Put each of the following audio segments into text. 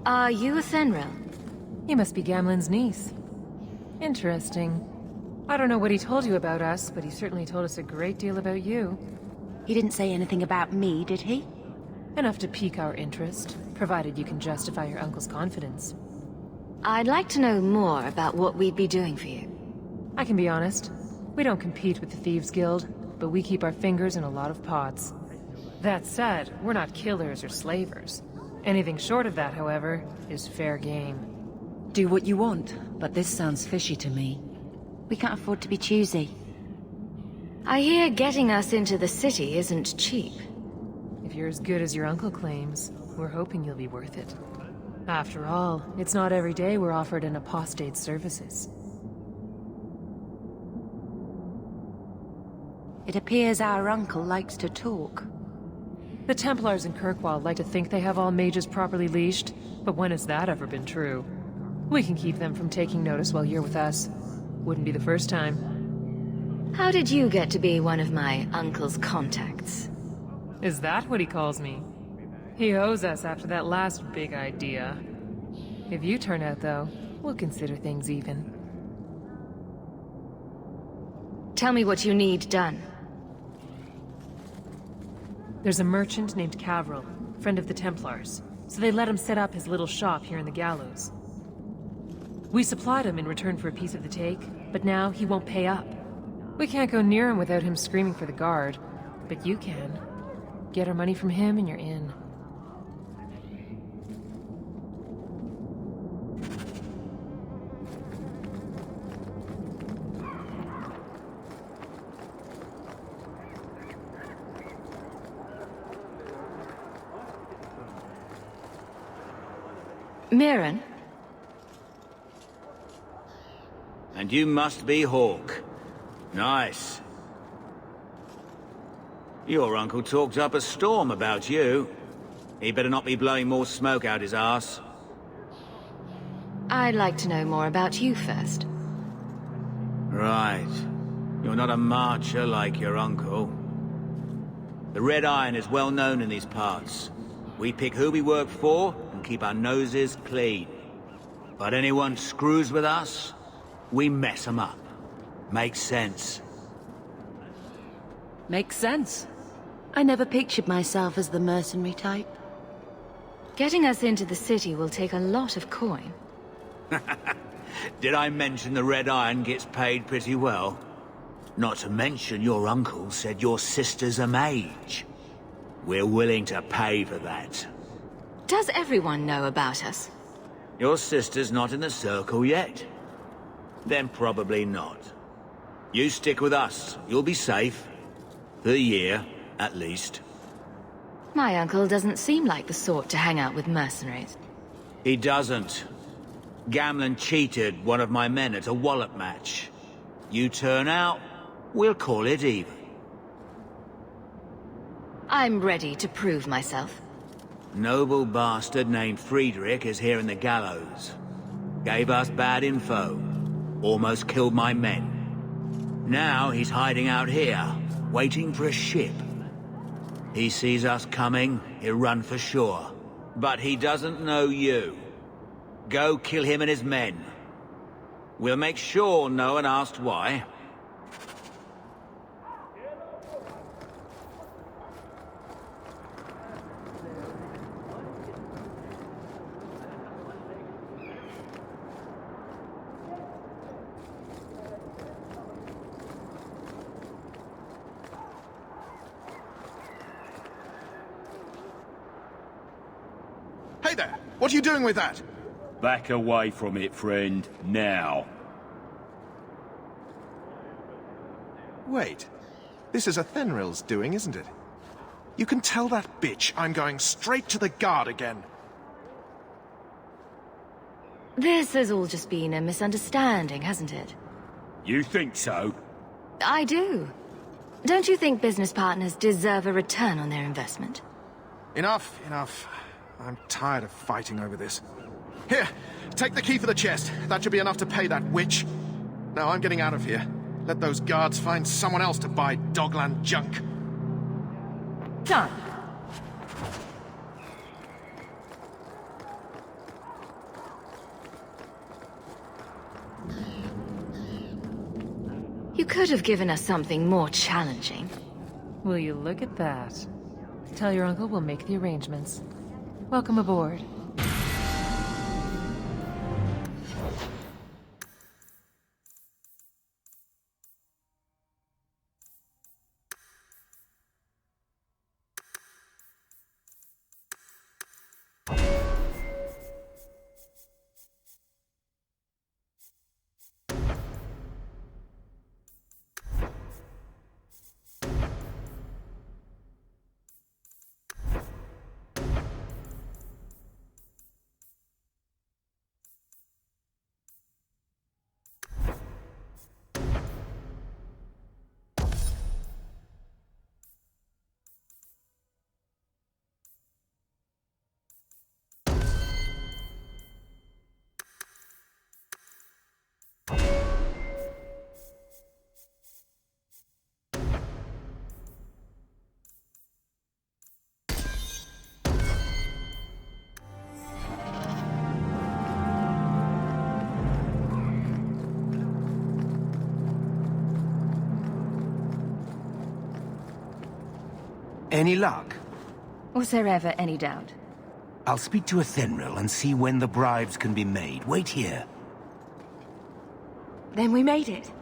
Are you a Fenrir? You must be Gamlen's niece. Interesting. I don't know what he told you about us, but he certainly told us a great deal about you. He didn't say anything about me, did he? Enough to pique our interest, provided you can justify your uncle's confidence. I'd like to know more about what we'd be doing for you. I can be honest. We don't compete with the Thieves Guild, but we keep our fingers in a lot of pots. That said, we're not killers or slavers. Anything short of that, however, is fair game. Do what you want, but this sounds fishy to me. We can't afford to be choosy. I hear getting us into the city isn't cheap. If you're as good as your uncle claims, we're hoping you'll be worth it. After all, it's not every day we're offered an apostate's services. It appears our uncle likes to talk. The Templars in Kirkwall like to think they have all mages properly leashed, but when has that ever been true? We can keep them from taking notice while you're with us. Wouldn't be the first time. How did you get to be one of my uncle's contacts? Is that what he calls me? He owes us after that last big idea. If you turn out, though, we'll consider things even. Tell me what you need done. There's a merchant named Cavril, friend of the Templars, so they let him set up his little shop here in the Gallows. We supplied him in return for a piece of the take, but now he won't pay up. We can't go near him without him screaming for the guard, but you can. Get our money from him and you're in. Mirren? And you must be Hawk. Nice. Your uncle talked up a storm about you. He better not be blowing more smoke out his arse. I'd like to know more about you first. Right. You're not a marcher like your uncle. The Red Iron is well known in these parts. We pick who we work for and keep our noses clean. But anyone screws with us, we mess them up. Makes sense. Makes sense. I never pictured myself as the mercenary type. Getting us into the city will take a lot of coin. Did I mention the Red Iron gets paid pretty well? Not to mention your uncle said your sister's a mage. We're willing to pay for that. Does everyone know about us? Your sister's not in the circle yet? Then probably not. You stick with us. You'll be safe. For a year, at least. My uncle doesn't seem like the sort to hang out with mercenaries. He doesn't. Gamlen cheated one of my men at a wallop match. You turn out, we'll call it even. I'm ready to prove myself. Noble bastard named Friedrich is here in the Gallows. Gave us bad info. Almost killed my men. Now he's hiding out here, waiting for a ship. He sees us coming, he'll run for sure. But he doesn't know you. Go kill him and his men. We'll make sure no one asked why. Hey there! What are you doing with that? Back away from it, friend. Now. Wait. This is a Fenrir's doing, isn't it? You can tell that bitch I'm going straight to the guard again. This has all just been a misunderstanding, hasn't it? You think so? I do. Don't you think business partners deserve a return on their investment? Enough, enough. I'm tired of fighting over this. Here, take the key for the chest. That should be enough to pay that witch. Now I'm getting out of here. Let those guards find someone else to buy Dogland junk. Done. could have given us something more challenging. Will you look at that? Tell your uncle we'll make the arrangements. Welcome aboard. Any luck? Was there ever any doubt? I'll speak to Athenril and see when the bribes can be made. Wait here. Then we made it.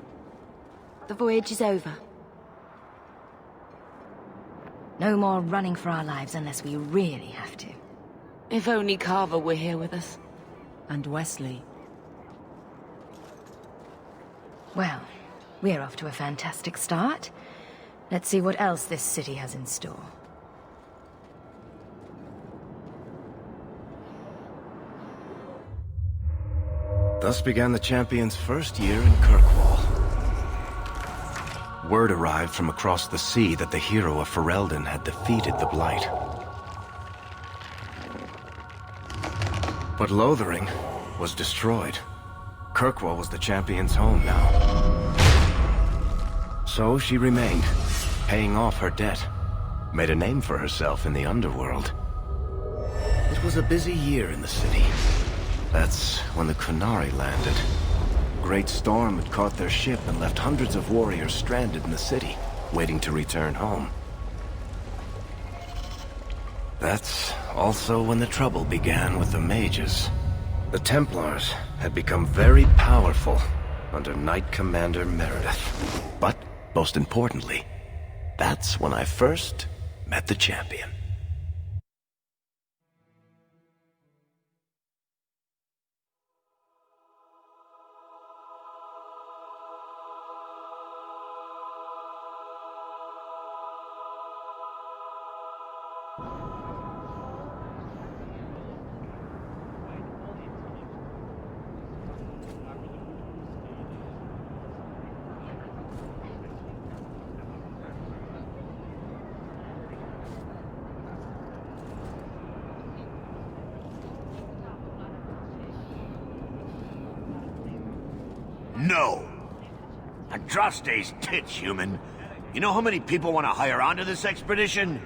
The voyage is over. No more running for our lives unless we really have to. If only Carver were here with us. And Wesley. Well, we're off to a fantastic start. Let's see what else this city has in store. Thus began the Champion's first year in Kirkwall. Word arrived from across the sea that the hero of Ferelden had defeated the Blight. But Lothering was destroyed. Kirkwall was the Champion's home now. So she remained, paying off her debt, made a name for herself in the underworld. It was a busy year in the city. That's when the Kunari landed. Great storm had caught their ship and left hundreds of warriors stranded in the city, waiting to return home. That's also when the trouble began with the mages. The Templars had become very powerful under Knight Commander Meredith. But, most importantly, that's when I first met the Champion. No. Andraste's tits, human. You know how many people want to hire onto this expedition?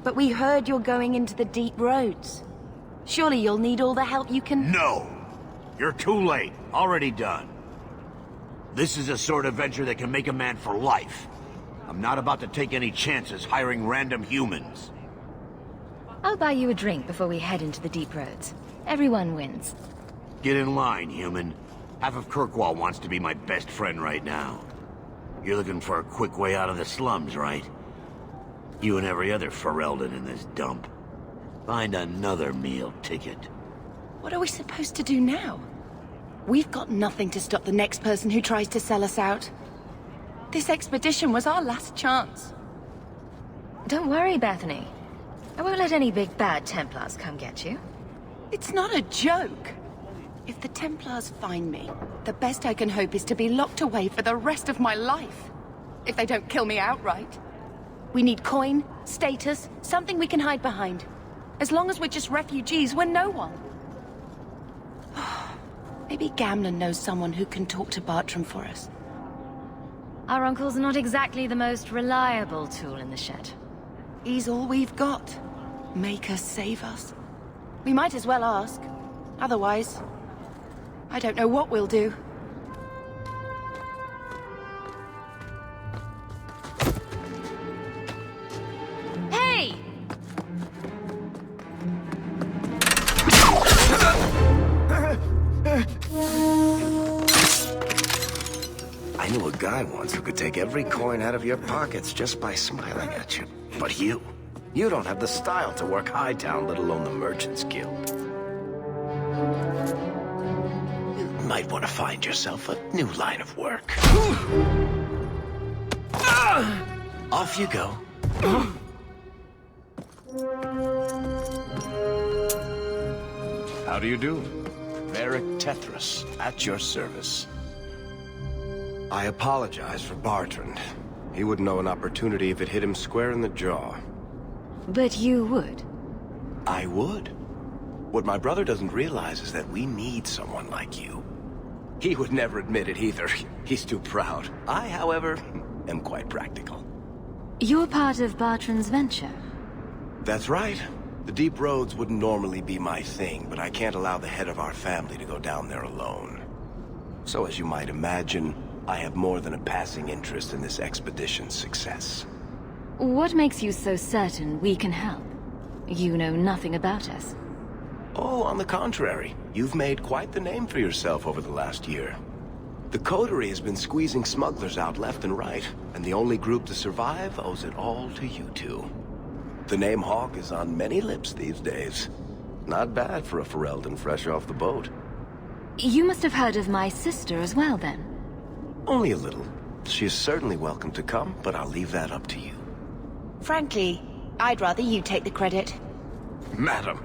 But we heard you're going into the deep roads. Surely you'll need all the help you can... No. You're too late. Already done. This is a sort of venture that can make a man for life. I'm not about to take any chances hiring random humans. I'll buy you a drink before we head into the deep roads. Everyone wins. Get in line, human. Half of Kirkwall wants to be my best friend right now. You're looking for a quick way out of the slums, right? You and every other Ferelden in this dump. Find another meal ticket. What are we supposed to do now? We've got nothing to stop the next person who tries to sell us out. This expedition was our last chance. Don't worry, Bethany. I won't let any big bad Templars come get you. It's not a joke. If the Templars find me, the best I can hope is to be locked away for the rest of my life. If they don't kill me outright. We need coin, status, something we can hide behind. As long as we're just refugees, we're no one. Maybe Gamlen knows someone who can talk to Bartram for us. Our uncle's not exactly the most reliable tool in the shed. He's all we've got. Make us save us. We might as well ask. Otherwise, I don't know what we'll do. me! I knew a guy once who could take every coin out of your pockets just by smiling at you. But you don't have the style to work Hightown, let alone the Merchants Guild. You might want to find yourself a new line of work. Off you go. How do you do? Varric Tethras, at your service. I apologize for Bartrand. He wouldn't know an opportunity if it hit him square in the jaw. But you would. I would. What my brother doesn't realize is that we need someone like you. He would never admit it either. He's too proud. I, however, am quite practical. You're part of Bartrand's venture. That's right. The deep roads wouldn't normally be my thing, but I can't allow the head of our family to go down there alone. So as you might imagine, I have more than a passing interest in this expedition's success. What makes you so certain we can help? You know nothing about us. Oh, on the contrary. You've made quite the name for yourself over the last year. The Coterie has been squeezing smugglers out left and right, and the only group to survive owes it all to you two. The name Hawk is on many lips these days. Not bad for a Ferelden fresh off the boat. You must have heard of my sister as well, then. Only a little. She is certainly welcome to come, but I'll leave that up to you. Frankly, I'd rather you take the credit. Madam,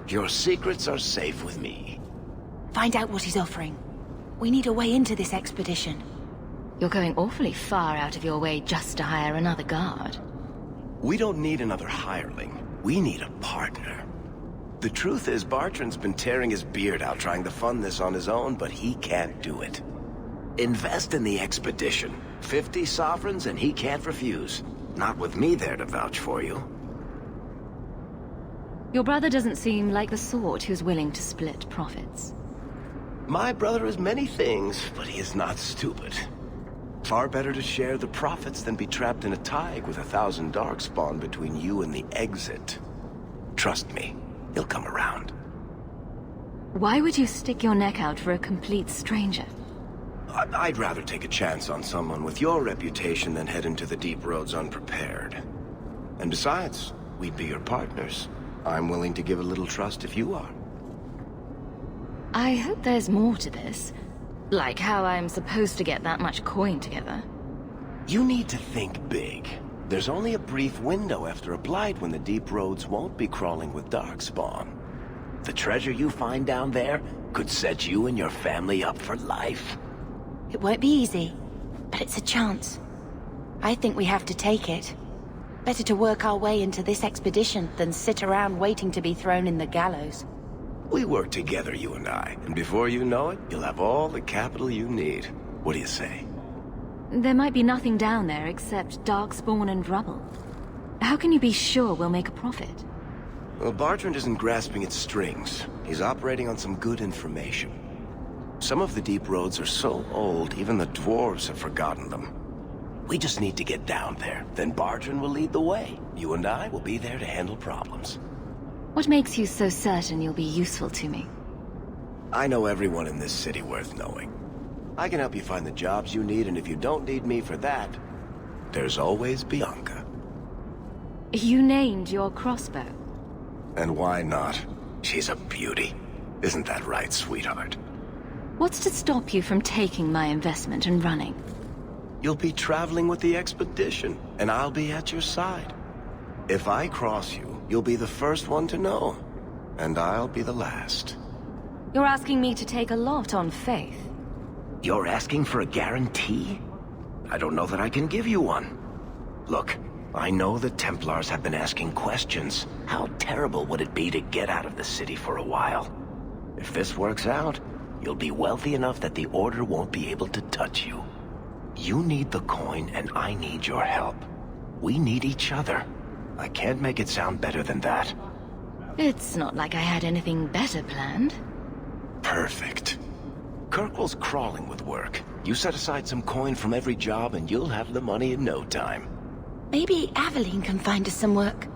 your secrets are safe with me. Find out what he's offering. We need a way into this expedition. You're going awfully far out of your way just to hire another guard. We don't need another hireling. We need a partner. The truth is, Bartrand's been tearing his beard out trying to fund this on his own, but he can't do it. Invest in the expedition. 50 sovereigns and he can't refuse. Not with me there to vouch for you. Your brother doesn't seem like the sort who's willing to split profits. My brother is many things, but he is not stupid. Far better to share the profits than be trapped in a tide with 1,000 darkspawn between you and the exit. Trust me, he'll come around. Why would you stick your neck out for a complete stranger? I'd rather take a chance on someone with your reputation than head into the deep roads unprepared. And besides, we'd be your partners. I'm willing to give a little trust if you are. I hope there's more to this. Like how I'm supposed to get that much coin together. You need to think big. There's only a brief window after a blight when the deep roads won't be crawling with darkspawn. The treasure you find down there could set you and your family up for life. It won't be easy, but it's a chance. I think we have to take it. Better to work our way into this expedition than sit around waiting to be thrown in the gallows. We work together, you and I, and before you know it, you'll have all the capital you need. What do you say? There might be nothing down there except darkspawn and rubble. How can you be sure we'll make a profit? Well, Bartrand isn't grasping at strings. He's operating on some good information. Some of the deep roads are so old, even the dwarves have forgotten them. We just need to get down there. Then Bartrand will lead the way. You and I will be there to handle problems. What makes you so certain you'll be useful to me? I know everyone in this city worth knowing. I can help you find the jobs you need, and if you don't need me for that, there's always Bianca. You named your crossbow. And why not? She's a beauty. Isn't that right, sweetheart? What's to stop you from taking my investment and running? You'll be traveling with the expedition, and I'll be at your side. If I cross you, you'll be the first one to know, and I'll be the last. You're asking me to take a lot on faith. You're asking for a guarantee? I don't know that I can give you one. Look, I know the Templars have been asking questions. How terrible would it be to get out of the city for a while? If this works out, you'll be wealthy enough that the Order won't be able to touch you. You need the coin, and I need your help. We need each other. I can't make it sound better than that. It's not like I had anything better planned. Perfect. Kirkwall's crawling with work. You set aside some coin from every job, and you'll have the money in no time. Maybe Aveline can find us some work.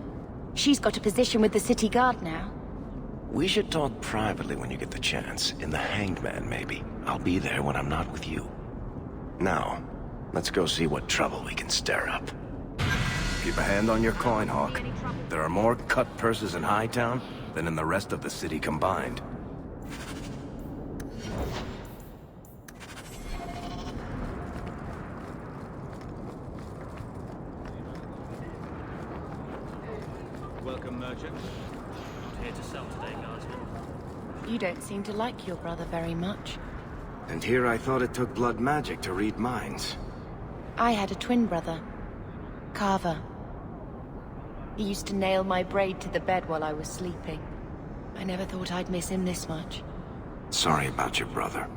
She's got a position with the city guard now. We should talk privately when you get the chance. In the Hanged Man, maybe. I'll be there when I'm not with you. Now, let's go see what trouble we can stir up. Keep a hand on your coin, Hawk. There are more cut purses in Hightown than in the rest of the city combined. Welcome, merchant. Not here to sell today, guardsman. You don't seem to like your brother very much. And here I thought it took blood magic to read minds. I had a twin brother, Carver. He used to nail my braid to the bed while I was sleeping. I never thought I'd miss him this much. Sorry about your brother.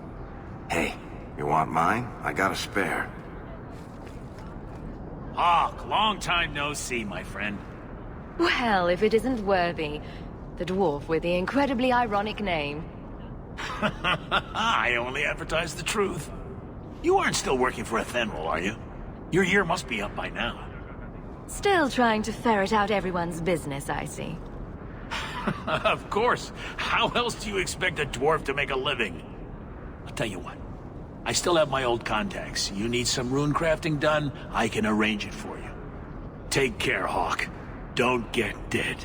Hey, you want mine? I got a spare. Hawk, long time no see, my friend. Well, if it isn't Worthy, the dwarf with the incredibly ironic name. I only advertise the truth. You aren't still working for Athenril, are you? Your year must be up by now. Still trying to ferret out everyone's business, I see. Of course. How else do you expect a dwarf to make a living? I'll tell you what. I still have my old contacts. You need some rune crafting done, I can arrange it for you. Take care, Hawk. Don't get dead.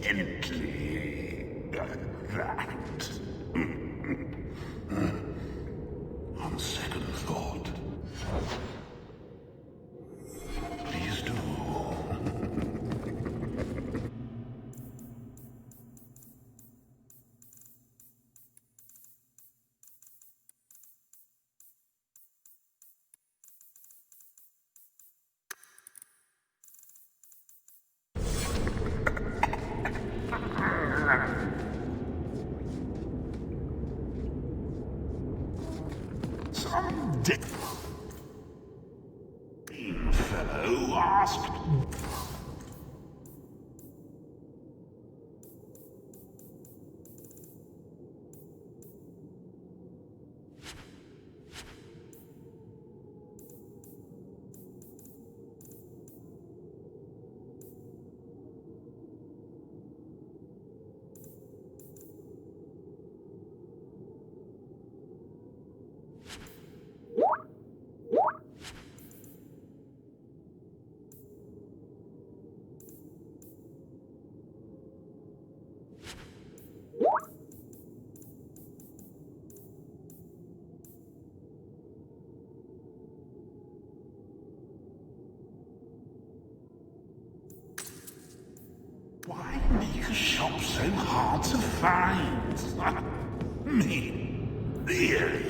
intently. That. On second thought. Please do. Some fellow asked. Why make a shop so hard to find? Me? Really?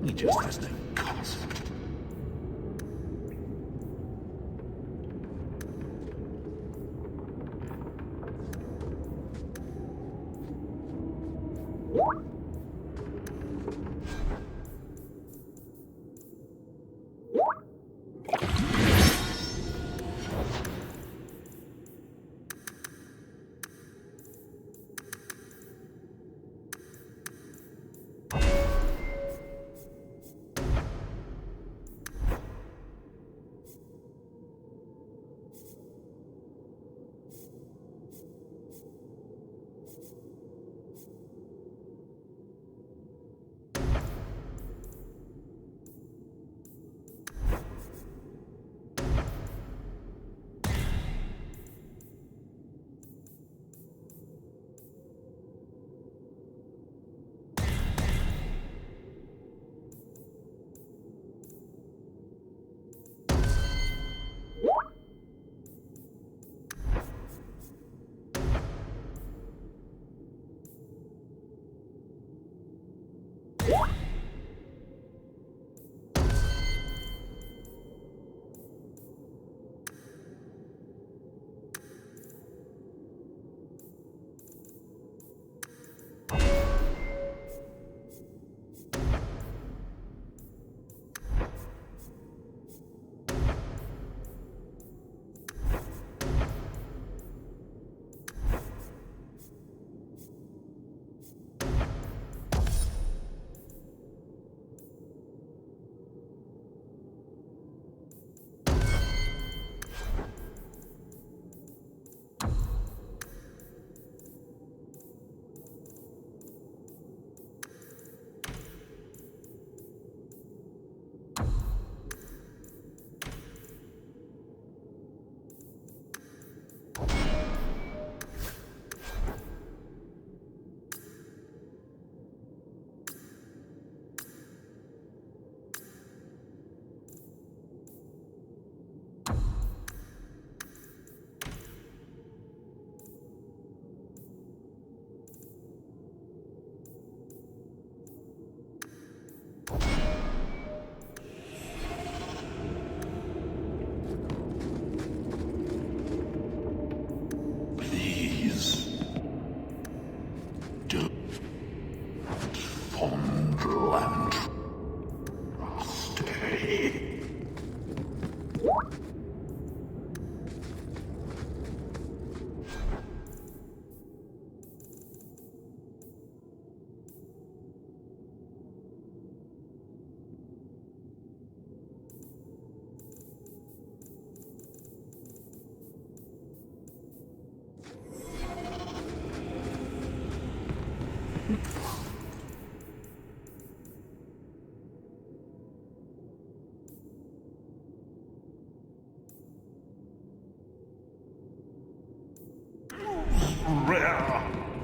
He just has no concept.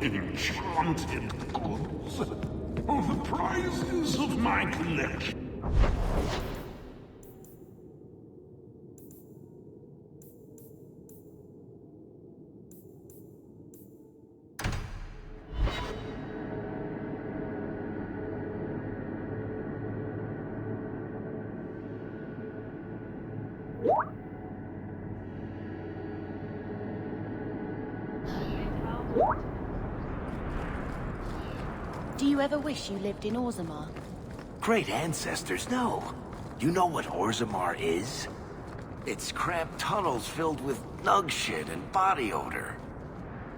enchanted goods. Oh, the prizes of my collection. Do you ever wish you lived in Orzammar? Great ancestors, no. You know what Orzammar is? It's cramped tunnels filled with nug shit and body odor.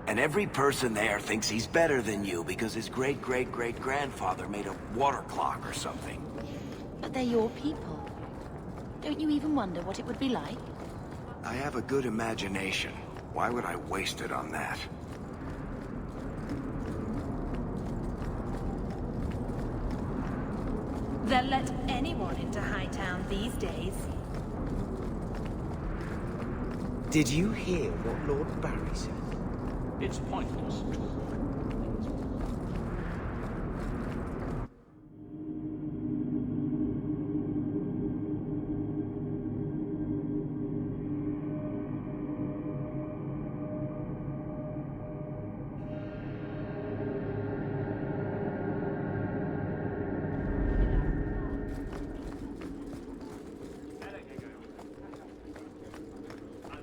And every person there thinks he's better than you because his great-great-great-grandfather made a water clock or something. But they're your people. Don't you even wonder what it would be like? I have a good imagination. Why would I waste it on that? They'll let anyone into Hightown these days. Did you hear what Lord Barry said? It's pointless to avoid.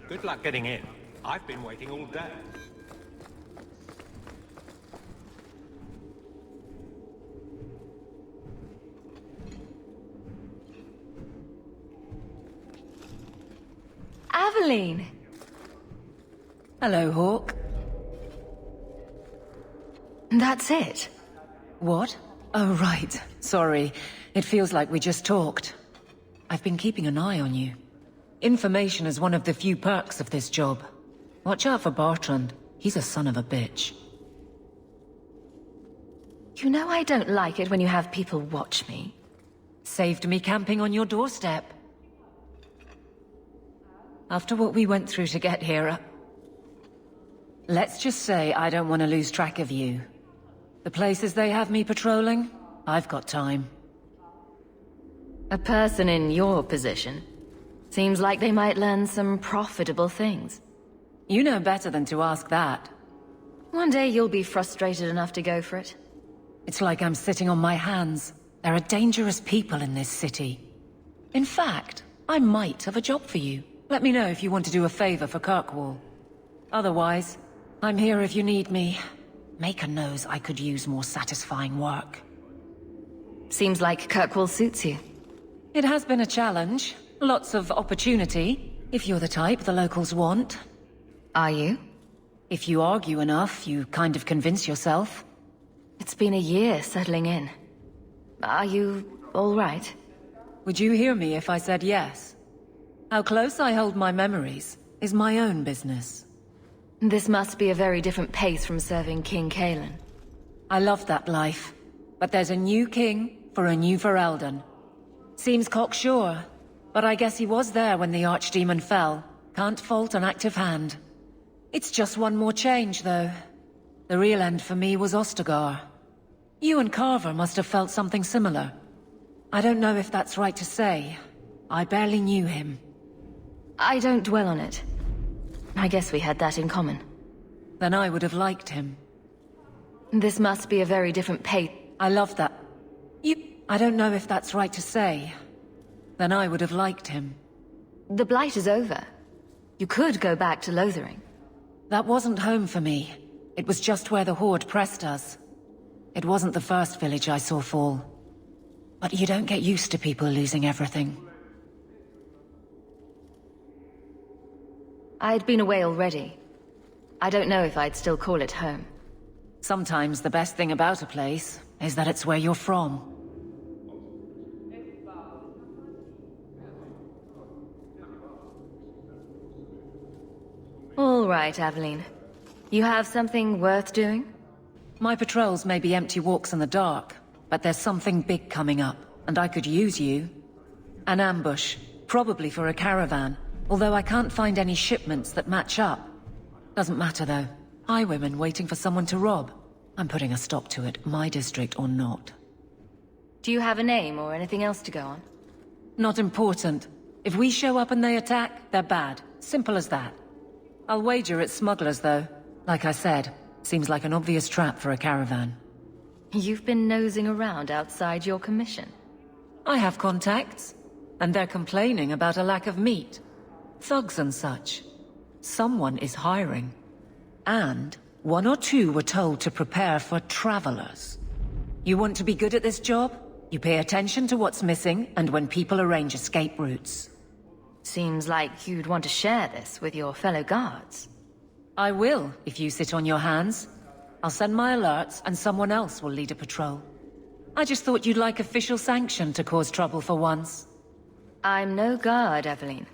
Good luck getting in. I've been waiting all day. Aveline! Hello, Hawk. That's it? What? Oh, right. Sorry. It feels like we just talked. I've been keeping an eye on you. Information is one of the few perks of this job. Watch out for Bartrand. He's a son of a bitch. You know I don't like it when you have people watch me. Saved me camping on your doorstep. After what we went through to get here, let's just say I don't want to lose track of you. The places they have me patrolling, I've got time. A person in your position seems like they might learn some profitable things. You know better than to ask that. One day you'll be frustrated enough to go for it. It's like I'm sitting on my hands. There are dangerous people in this city. In fact, I might have a job for you. Let me know if you want to do a favor for Kirkwall. Otherwise, I'm here if you need me. Maker knows I could use more satisfying work. Seems like Kirkwall suits you. It has been a challenge. Lots of opportunity, if you're the type the locals want. Are you? If you argue enough, you kind of convince yourself. It's been a year settling in. Are you all right? Would you hear me if I said yes? How close I hold my memories is my own business. This must be a very different pace from serving King Kalen. I love that life, but there's a new king for a new Ferelden. Seems cocksure, but I guess he was there when the Archdemon fell. Can't fault an active hand. It's just one more change, though. The real end for me was Ostagar. You and Carver must have felt something similar. I don't know if that's right to say. I barely knew him. I don't dwell on it. I guess we had that in common. Then I would have liked him. This must be a very different pace. I love that. I don't know if that's right to say. Then I would have liked him. The Blight is over. You could go back to Lothering. That wasn't home for me. It was just where the Horde pressed us. It wasn't the first village I saw fall. But you don't get used to people losing everything. I'd been away already. I don't know if I'd still call it home. Sometimes the best thing about a place is that it's where you're from. All right, Aveline. You have something worth doing? My patrols may be empty walks in the dark, but there's something big coming up, and I could use you. An ambush, probably for a caravan, although I can't find any shipments that match up. Doesn't matter, though. Highwaymen waiting for someone to rob. I'm putting a stop to it, my district or not. Do you have a name or anything else to go on? Not important. If we show up and they attack, they're bad. Simple as that. I'll wager it's smugglers, though. Like I said, seems like an obvious trap for a caravan. You've been nosing around outside your commission. I have contacts, and they're complaining about a lack of meat. Thugs and such. Someone is hiring. And one or two were told to prepare for travelers. You want to be good at this job? You pay attention to what's missing, and when people arrange escape routes. Seems like you'd want to share this with your fellow guards. I will, if you sit on your hands. I'll send my alerts, and someone else will lead a patrol. I just thought you'd like official sanction to cause trouble for once. I'm no guard, Evelyn.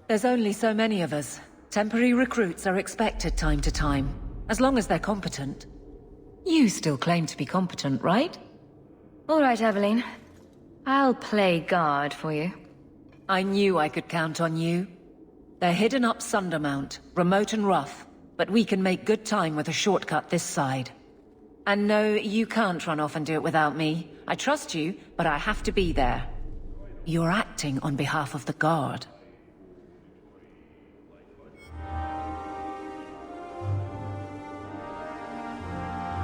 There's only so many of us. Temporary recruits are expected time to time, as long as they're competent. You still claim to be competent, right? All right, Evelyn. I'll play guard for you. I knew I could count on you. They're hidden up Sundermount, remote and rough, but we can make good time with a shortcut this side. And no, you can't run off and do it without me. I trust you, but I have to be there. You're acting on behalf of the Guard.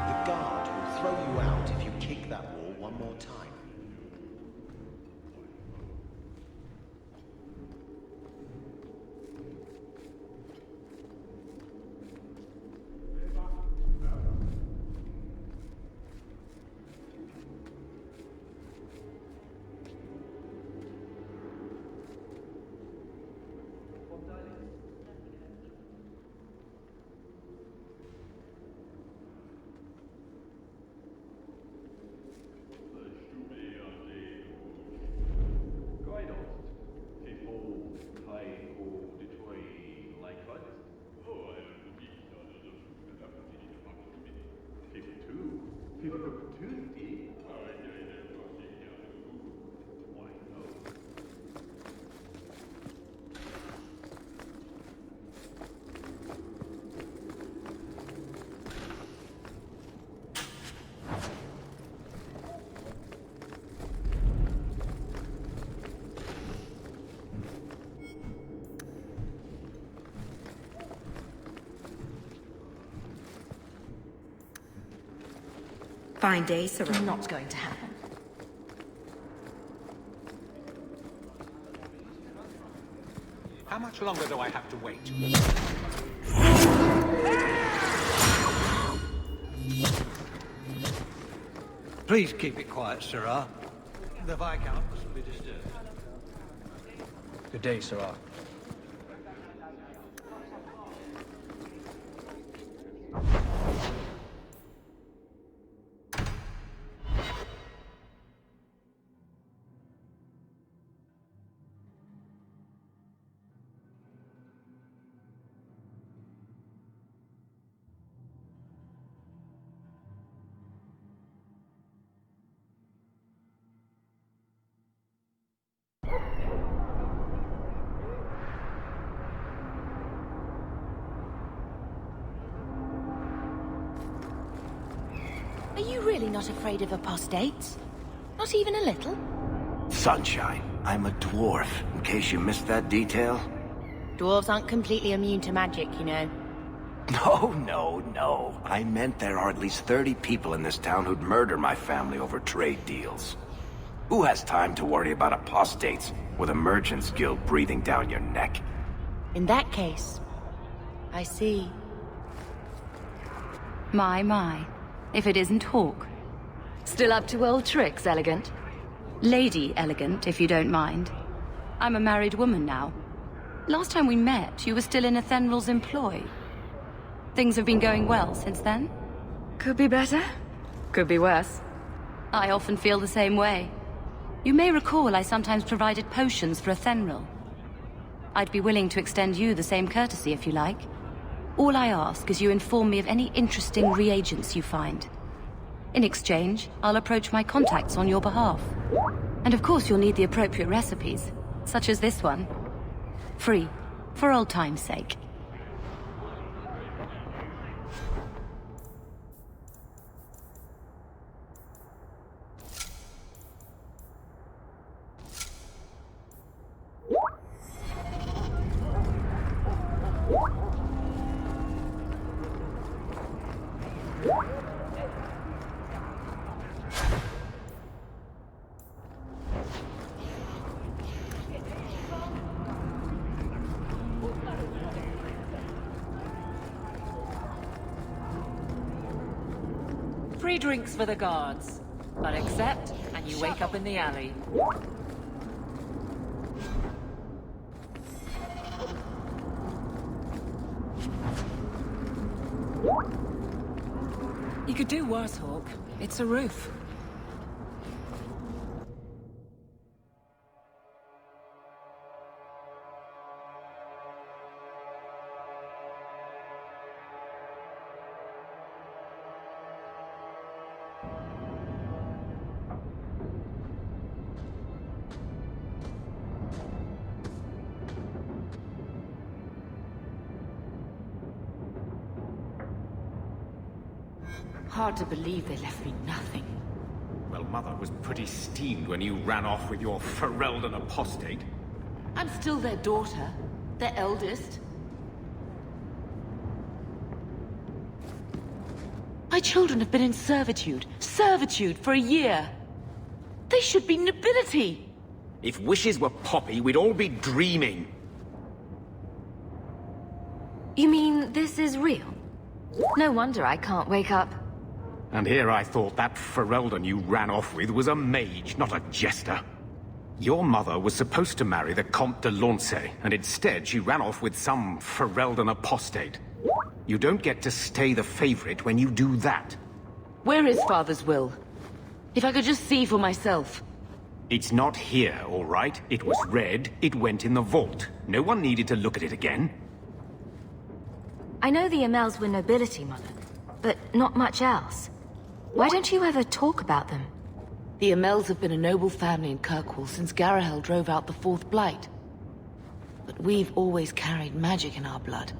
The Guard will throw you out if you kick that wall one more time. Fine day, Sarah. Not going to happen. How much longer do I have to wait? Please keep it quiet, Sirrah. The Viscount mustn't be disturbed. Good day, Sirrah. Are you really not afraid of apostates? Not even a little? Sunshine, I'm a dwarf, in case you missed that detail. Dwarves aren't completely immune to magic, you know. No. I meant there are at least 30 people in this town who'd murder my family over trade deals. Who has time to worry about apostates with a merchant's guild breathing down your neck? In that case, I see. My. If it isn't Hawk. Still up to old tricks, Elegant? Lady Elegant, if you don't mind. I'm a married woman now. Last time we met, you were still in Athenral's employ. Things have been going well since then? Could be better. Could be worse. I often feel the same way. You may recall I sometimes provided potions for Athenral. I'd be willing to extend you the same courtesy if you like. All I ask is you inform me of any interesting reagents you find. In exchange, I'll approach my contacts on your behalf. And of course you'll need the appropriate recipes, such as this one. Free, for old time's sake. Free drinks for the guards. But accept, and you wake up in the alley. You could do worse, Hawk. It's a roof. Hard to believe they left me nothing. Well, Mother was pretty steamed when you ran off with your Ferelden apostate. I'm still their daughter. Their eldest. My children have been in servitude. Servitude for a year. They should be nobility. If wishes were poppy, we'd all be dreaming. You mean this is real? No wonder I can't wake up. And here I thought that Ferelden you ran off with was a mage, not a jester. Your mother was supposed to marry the Comte de Launcey, and instead she ran off with some Ferelden apostate. You don't get to stay the favorite when you do that. Where is Father's will? If I could just see for myself. It's not here, all right? It was read, it went in the vault. No one needed to look at it again. I know the Amels were nobility, Mother, but not much else. Why don't you ever talk about them? The Amels have been a noble family in Kirkwall since Garahel drove out the Fourth Blight. But we've always carried magic in our blood.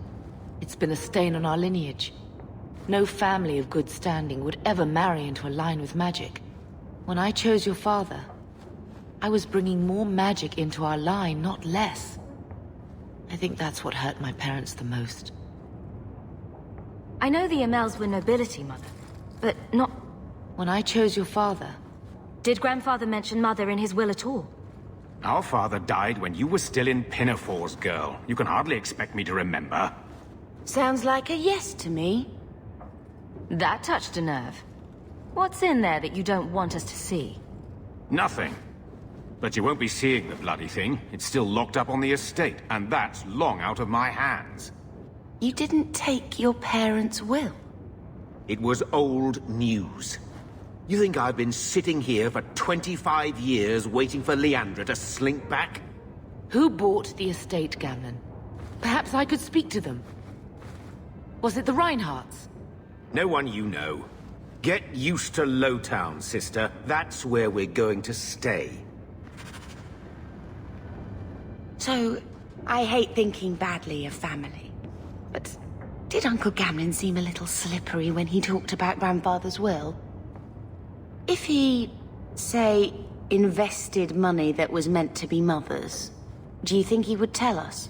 It's been a stain on our lineage. No family of good standing would ever marry into a line with magic. When I chose your father, I was bringing more magic into our line, not less. I think that's what hurt my parents the most. I know the Amels were nobility, Mother, but not... When I chose your father... Did Grandfather mention Mother in his will at all? Our father died when you were still in Pinafores, girl. You can hardly expect me to remember. Sounds like a yes to me. That touched a nerve. What's in there that you don't want us to see? Nothing. But you won't be seeing the bloody thing. It's still locked up on the estate, and that's long out of my hands. You didn't take your parents' will? It was old news. You think I've been sitting here for 25 years waiting for Leandra to slink back? Who bought the estate, Gamlen? Perhaps I could speak to them. Was it the Reinhardts? No one you know. Get used to Lowtown, sister. That's where we're going to stay. So, I hate thinking badly of family. But did Uncle Gamlen seem a little slippery when he talked about Grandfather's will? If he, say, invested money that was meant to be Mother's, do you think he would tell us?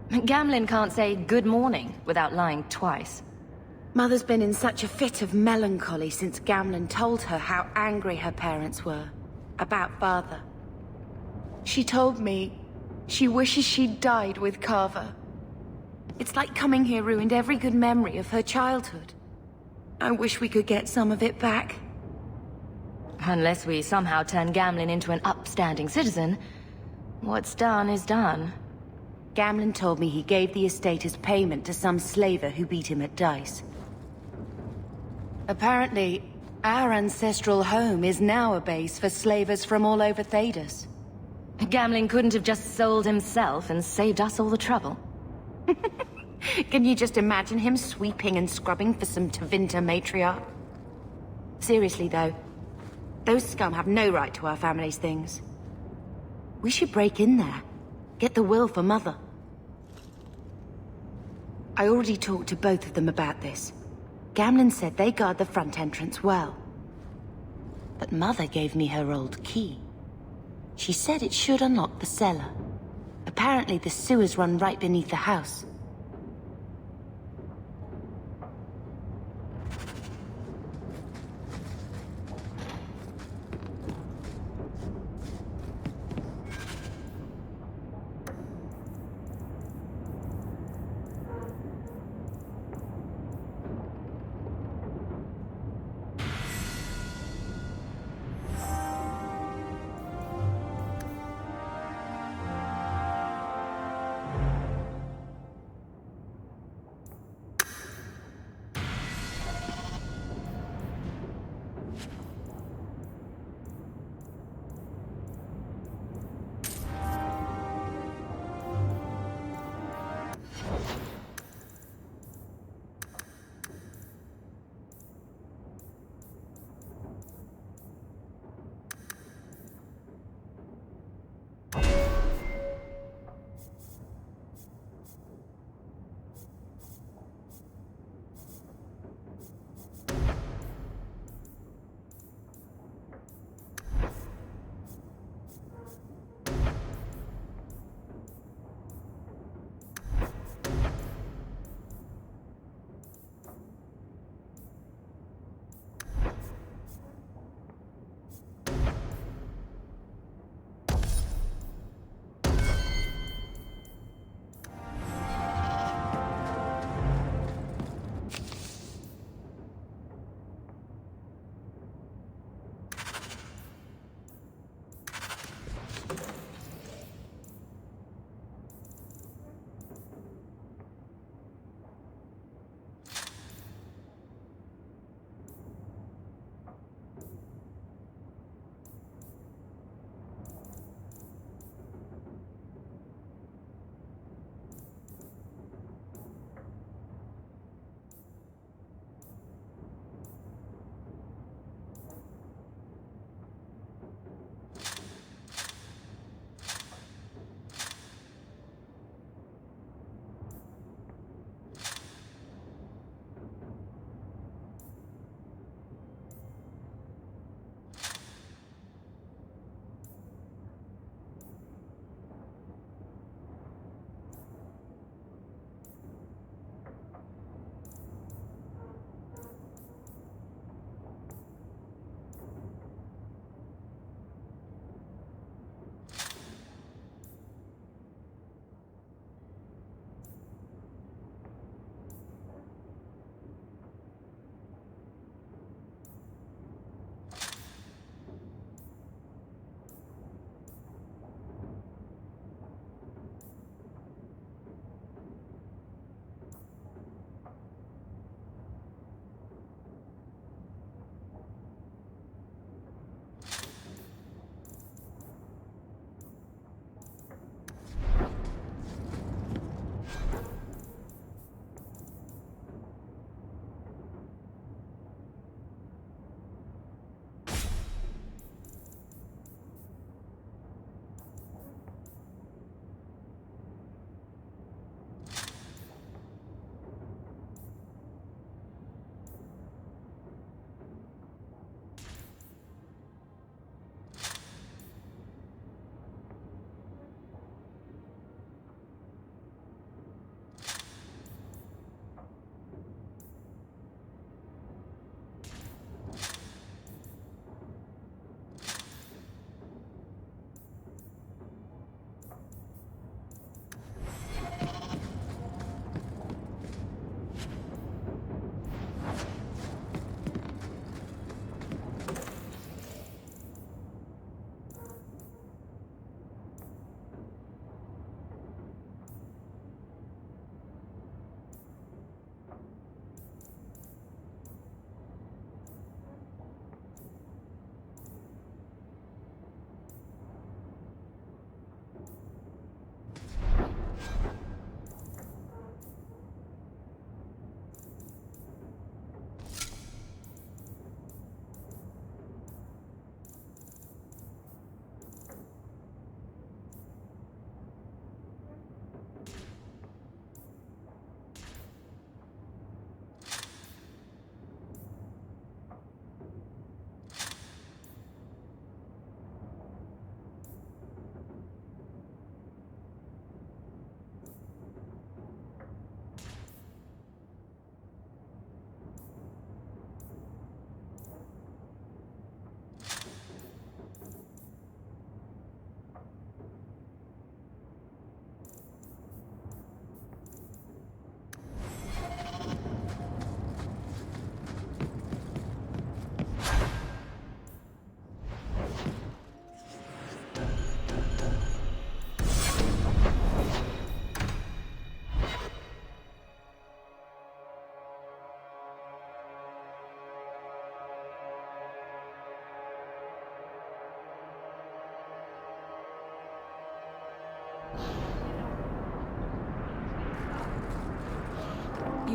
Gamlen can't say good morning without lying twice. Mother's been in such a fit of melancholy since Gamlen told her how angry her parents were about Father. She told me she wishes she'd died with Carver. It's like coming here ruined every good memory of her childhood. I wish we could get some of it back. Unless we somehow turn Gamlen into an upstanding citizen, what's done is done. Gamlen told me he gave the estate as payment to some slaver who beat him at dice. Apparently, our ancestral home is now a base for slavers from all over Thedas. Gamlen couldn't have just sold himself and saved us all the trouble. Can you just imagine him sweeping and scrubbing for some Tevinter matriarch? Seriously, though, those scum have no right to our family's things. We should break in there. Get the will for Mother. I already talked to both of them about this. Gamlen said they guard the front entrance well. But Mother gave me her old key. She said it should unlock the cellar. Apparently the sewers run right beneath the house.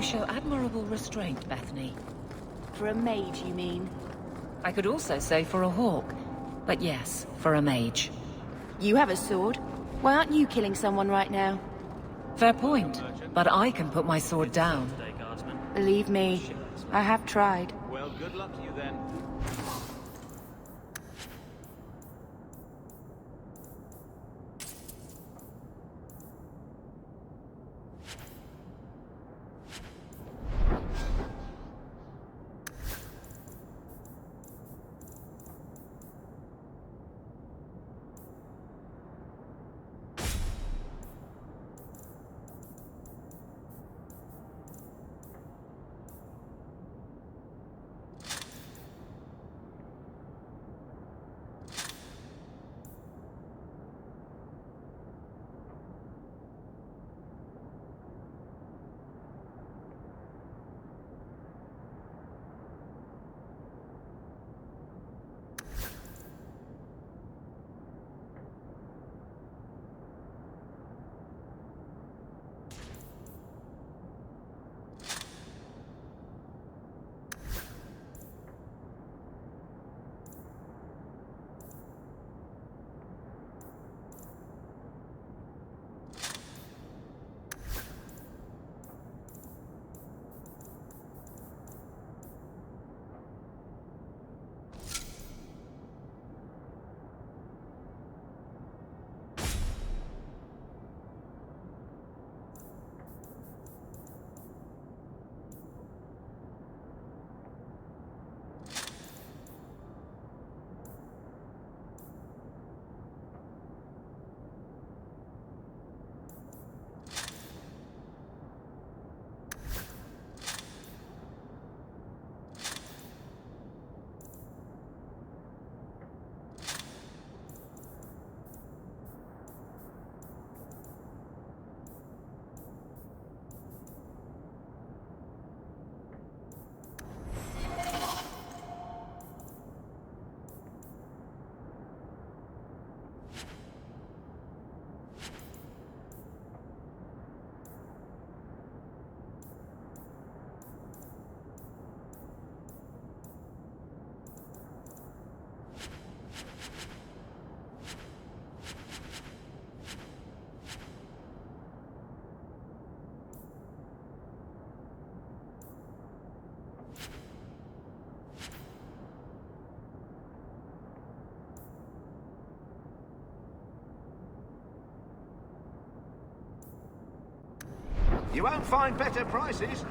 show admirable restraint, Bethany. For a mage, you mean? I could also say for a hawk. But yes, for a mage. You have a sword. Why aren't you killing someone right now? Fair point. But I can put my sword down. Believe me, I have tried. Well, good luck to you then. You won't find better prices.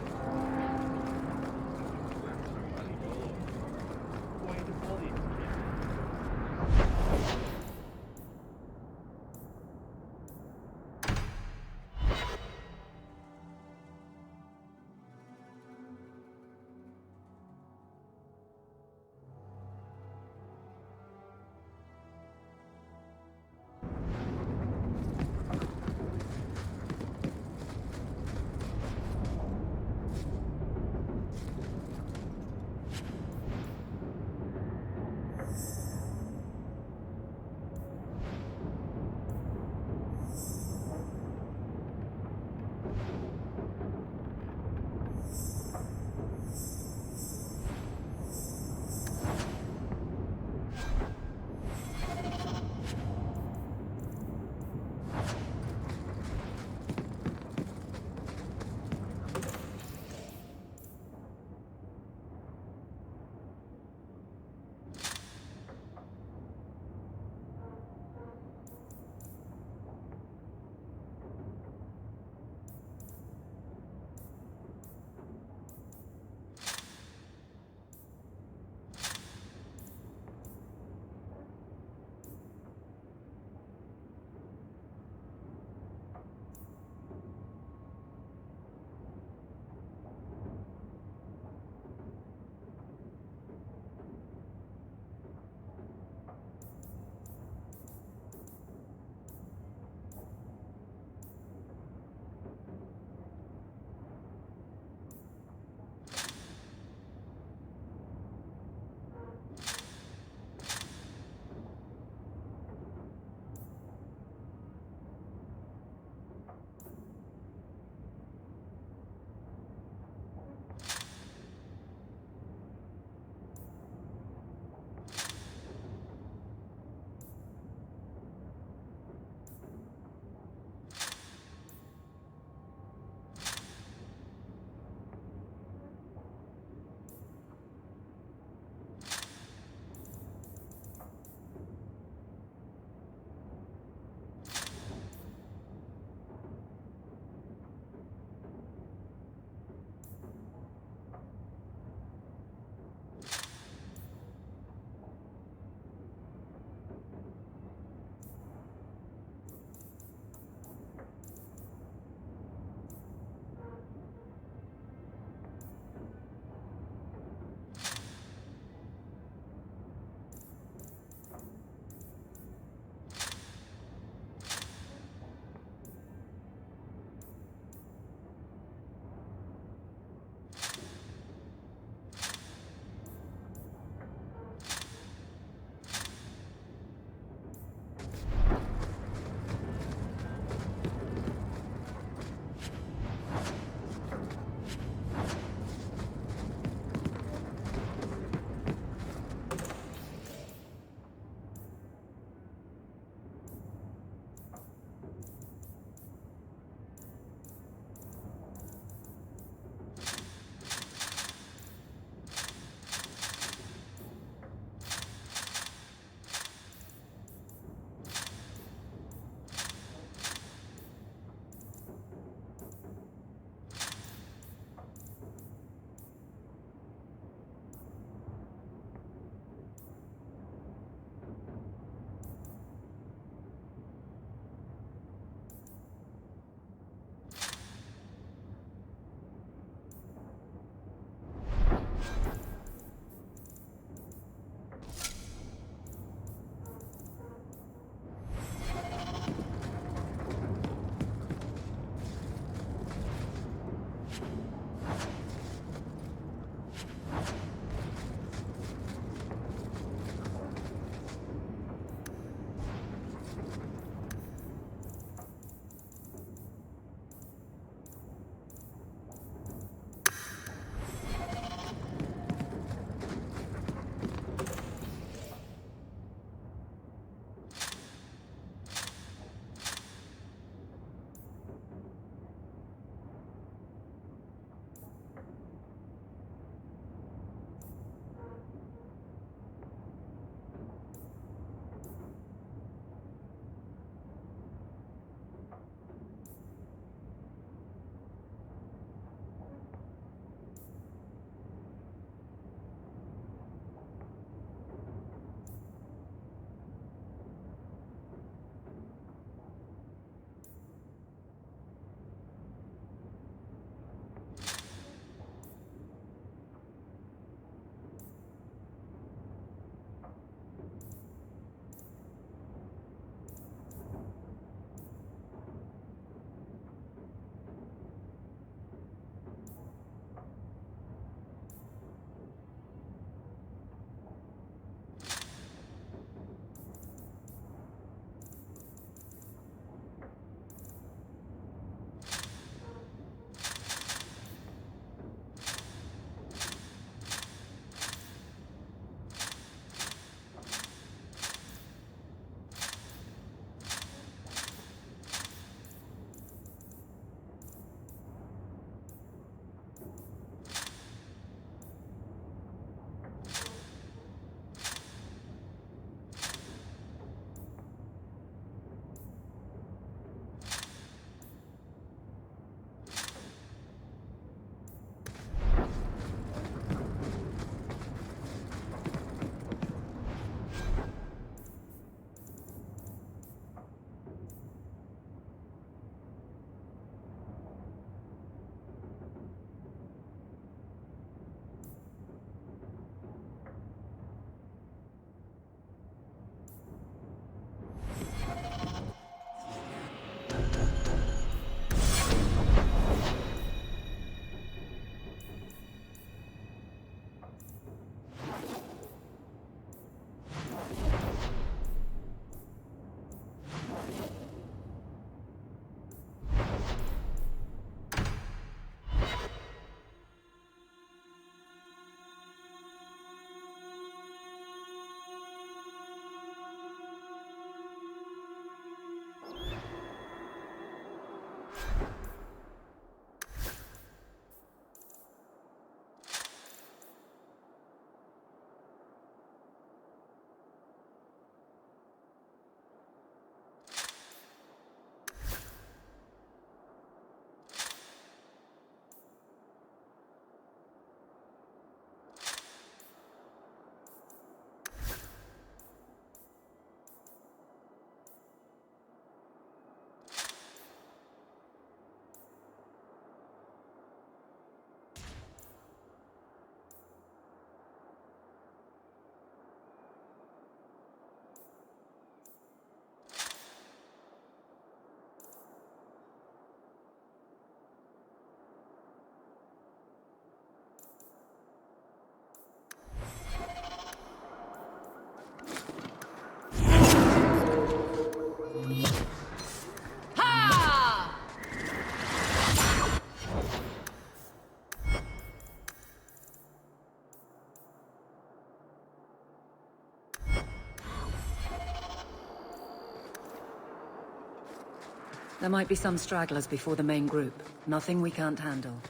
There might be some stragglers before the main group. Nothing we can't handle.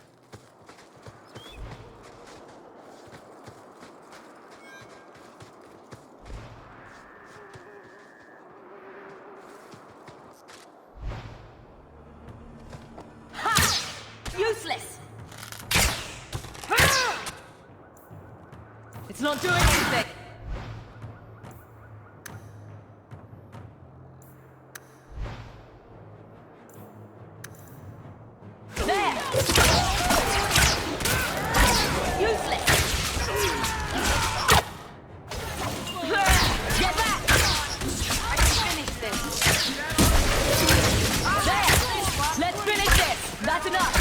Useless! It's not doing anything! There! Useless! Get back! I can finish this. There! Let's finish this! That's enough!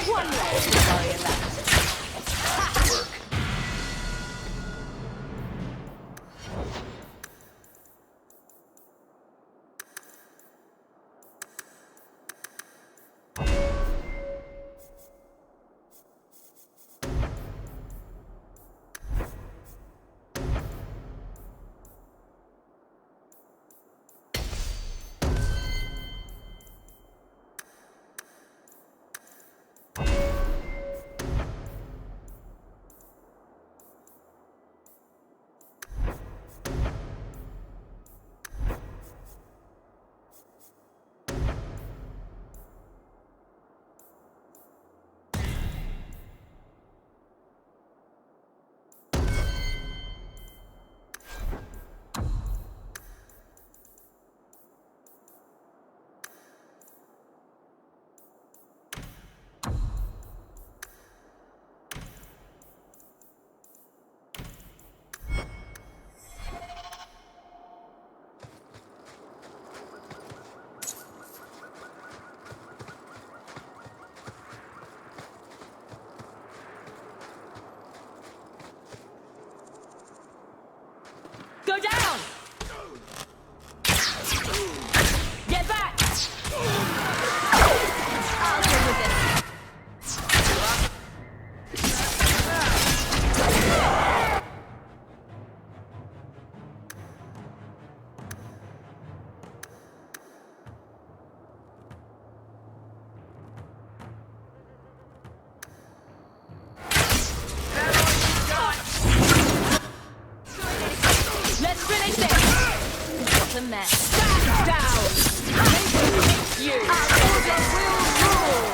One less to worry about. Go down! Get back! I'll deal with this. Let's finish this! It's a mess. Back down! You! Our order will rule!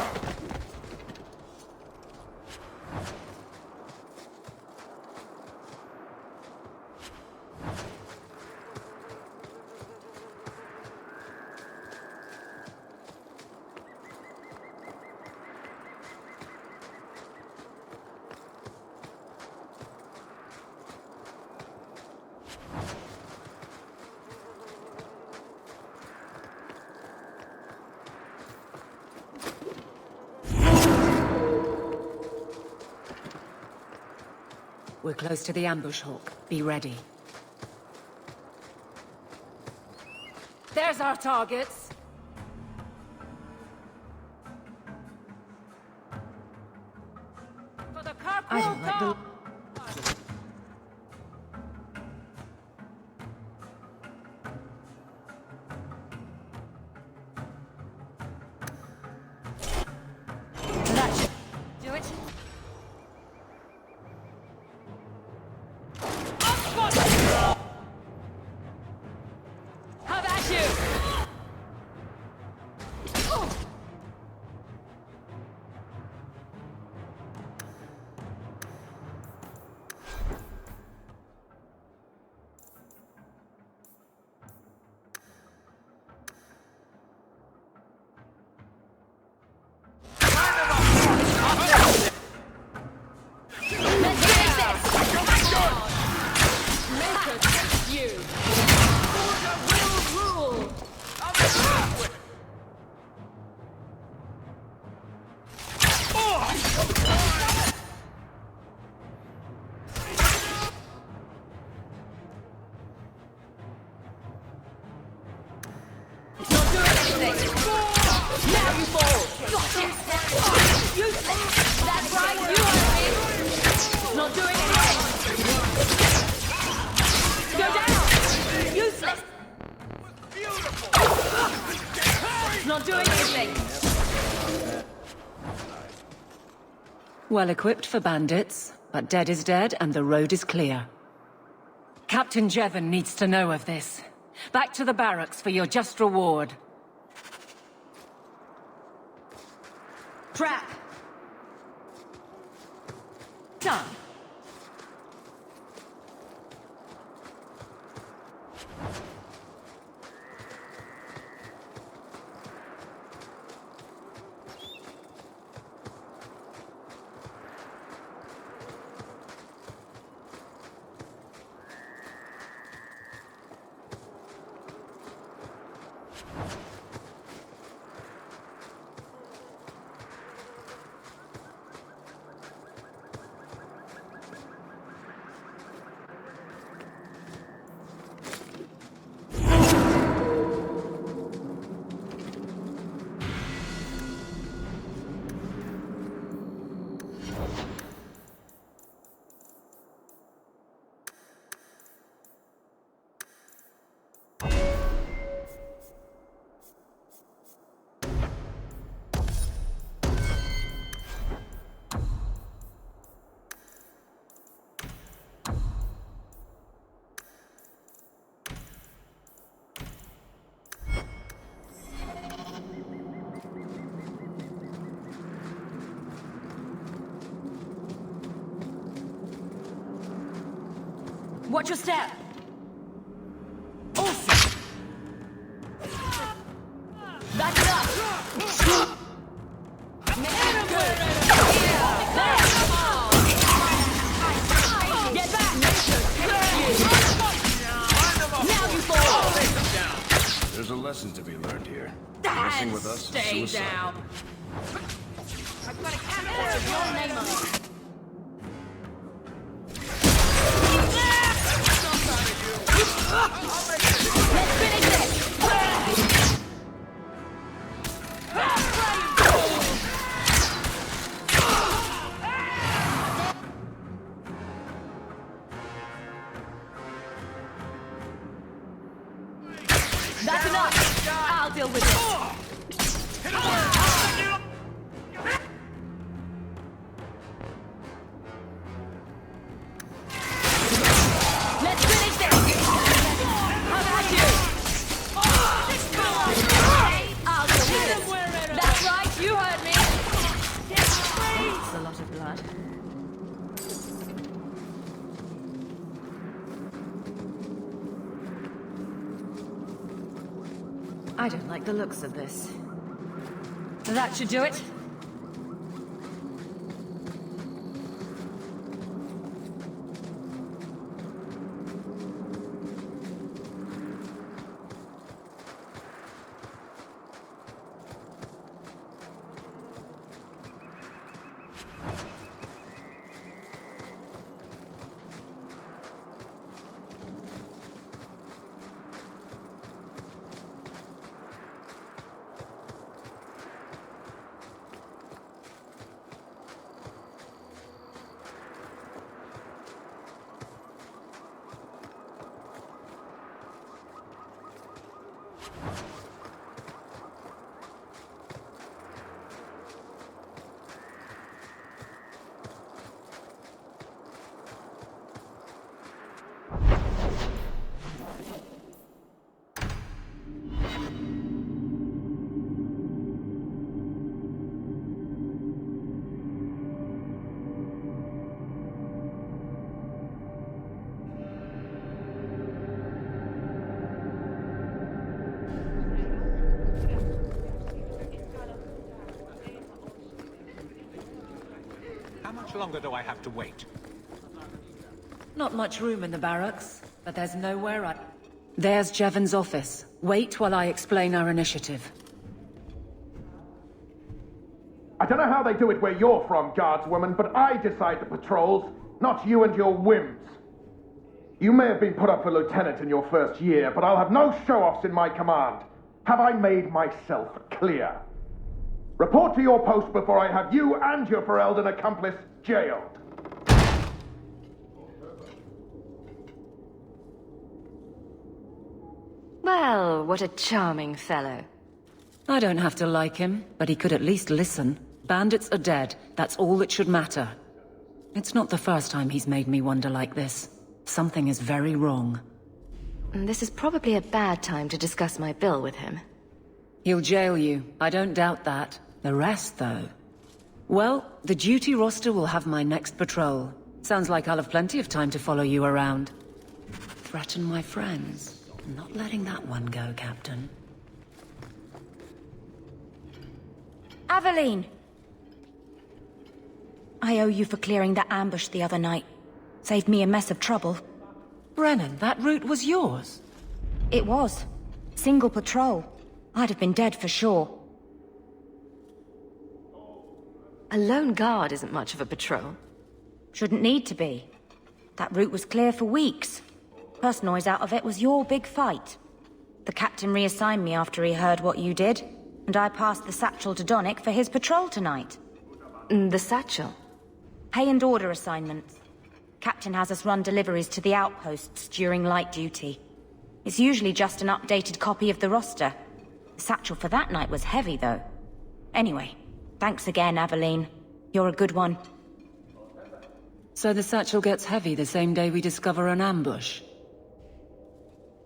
We're close to the ambush hawk. Be ready. There's our targets! For the I don't like the... That should do it. How about you? well equipped for bandits, but dead is dead and the road is clear. Captain Jevon needs to know of this. Back to the barracks for your just reward. Trap! Done. Watch your step! Awesome! Back it up! Get back! Now you fall! There's a lesson to be learned here. Dad, Messing with us is stay suicide. down! I've got a camera with your name on it. Let's finish this! That's enough! I'll deal with it! Let's finish this! How about you? I'll deal with this! That's right, you heard me! That's a lot of blood. I don't like the looks of this. That should do it. How much longer do I have to wait? Not much room in the barracks, but there's nowhere I... There's Jevon's office. Wait while I explain our initiative. I don't know how they do it where you're from, guardswoman, but I decide the patrols, not you and your whims. You may have been put up for lieutenant in your first year, but I'll have no show-offs in my command. Have I made myself clear? Report to your post before I have you and your Ferelden accomplice jailed. Well, what a charming fellow. I don't have to like him, but he could at least listen. Bandits are dead. That's all that should matter. It's not the first time he's made me wonder like this. Something is very wrong. This is probably a bad time to discuss my bill with him. He'll jail you. I don't doubt that. The rest, though... Well, the duty roster will have my next patrol. Sounds like I'll have plenty of time to follow you around. Threaten my friends. I'm not letting that one go, Captain. Aveline! I owe you for clearing that ambush the other night. Saved me a mess of trouble. Brennan, that route was yours? It was. Single patrol. I'd have been dead for sure. A lone guard isn't much of a patrol. Shouldn't need to be. That route was clear for weeks. First noise out of it was your big fight. The captain reassigned me after he heard what you did, and I passed the satchel to Donnick for his patrol tonight. The satchel? Pay and order assignments. Captain has us run deliveries to the outposts during light duty. It's usually just an updated copy of the roster. The satchel for that night was heavy, though. Anyway, thanks again, Aveline. You're a good one. So the satchel gets heavy the same day we discover an ambush?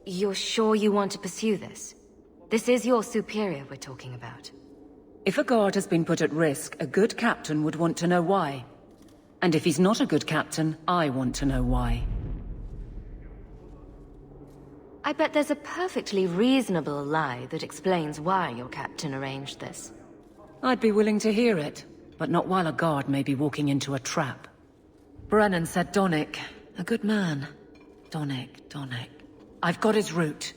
You're sure you want to pursue this? This is your superior we're talking about. If a guard has been put at risk, a good captain would want to know why. And if he's not a good captain, I want to know why. I bet there's a perfectly reasonable lie that explains why your captain arranged this. I'd be willing to hear it, but not while a guard may be walking into a trap. Brennan said Donnick. A good man. Donnick. I've got his route.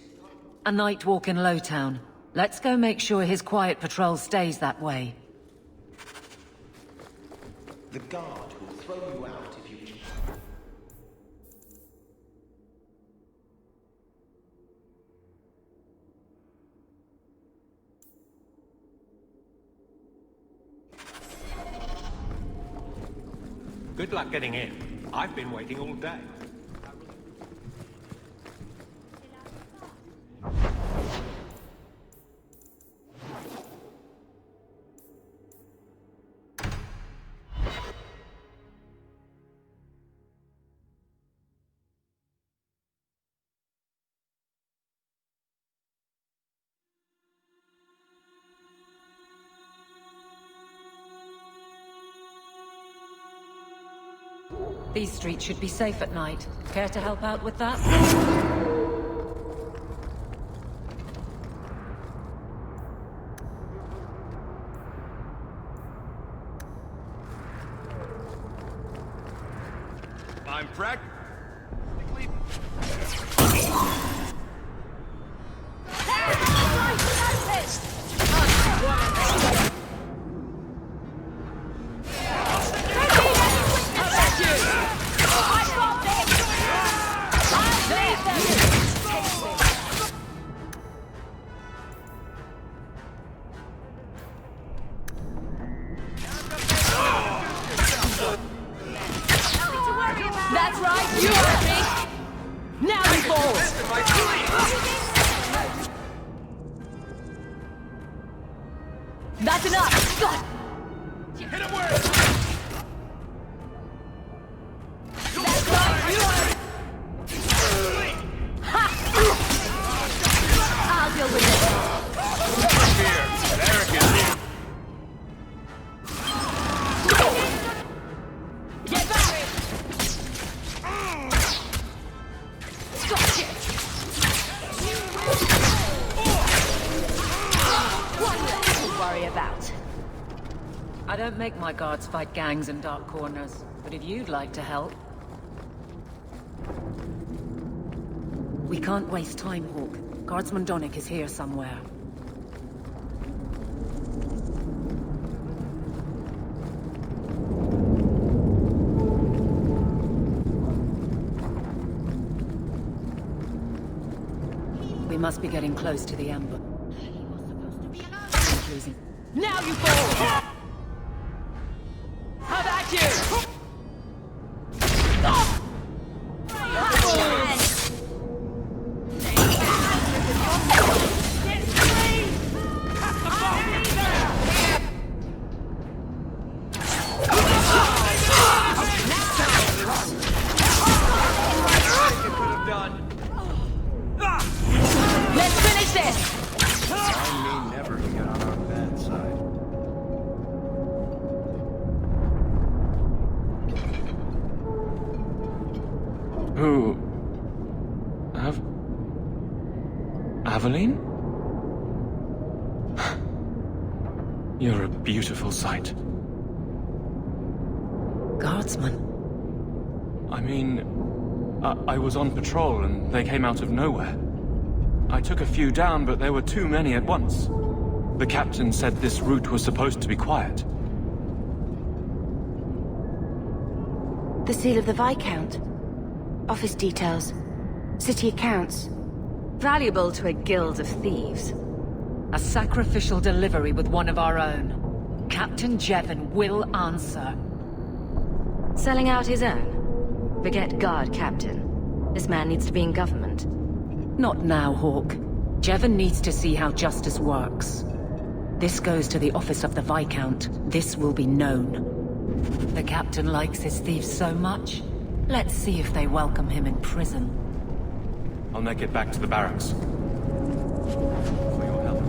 A night walk in Lowtown. Let's go make sure his quiet patrol stays that way. The guard will throw you out if you... Good luck getting in. I've been waiting all day. These streets should be safe at night. Care to help out with that? I'm practically... That's right, you heard me! Now you fall! That's enough! God. Hit him where? That's right, you heard me! Ha! I'll deal with it! Here, Eric is here. Get back! About. I don't make my guards fight gangs in dark corners, but if you'd like to help... We can't waste time, Hawk. Guardsman Donnick is here somewhere. We must be getting close to the amber. Now you fall! How about you? Who... Aveline? You're a beautiful sight. Guardsman? I mean, I was on patrol and they came out of nowhere. I took a few down, but there were too many at once. The captain said this route was supposed to be quiet. The seal of the Viscount. Office details. City accounts. Valuable to a guild of thieves. A sacrificial delivery with one of our own. Captain Geheugen will answer. Selling out his own? Forget guard, Captain. This man needs to be in government. Not now, Hawk. Geheugen needs to see how justice works. This goes to the office of the Viscount. This will be known. The captain likes his thieves so much. Let's see if they welcome him in prison. I'll make it back to the barracks. For your help.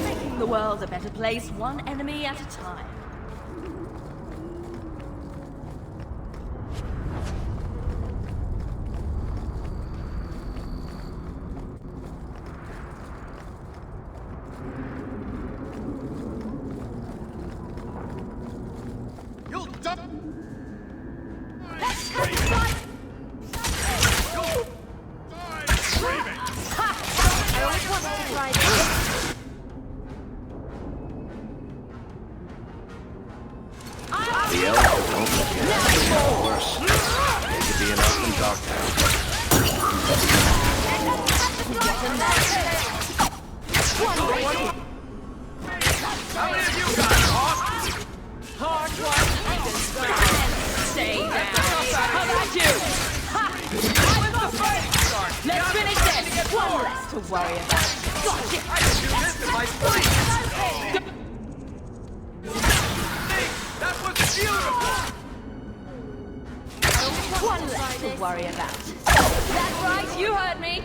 Making the world a better place, one enemy at a time. You'll dump. Let's cut it right. I always wanted to try this. The elves don't forget. It's worse. They could be an open Dogtown. How many of you got lost? Hard work. Stay down. How about you? Let's finish this. One less to worry about. Gotcha. I can do this in my sleep. That was beautiful. One less to worry about. That's right, you heard me.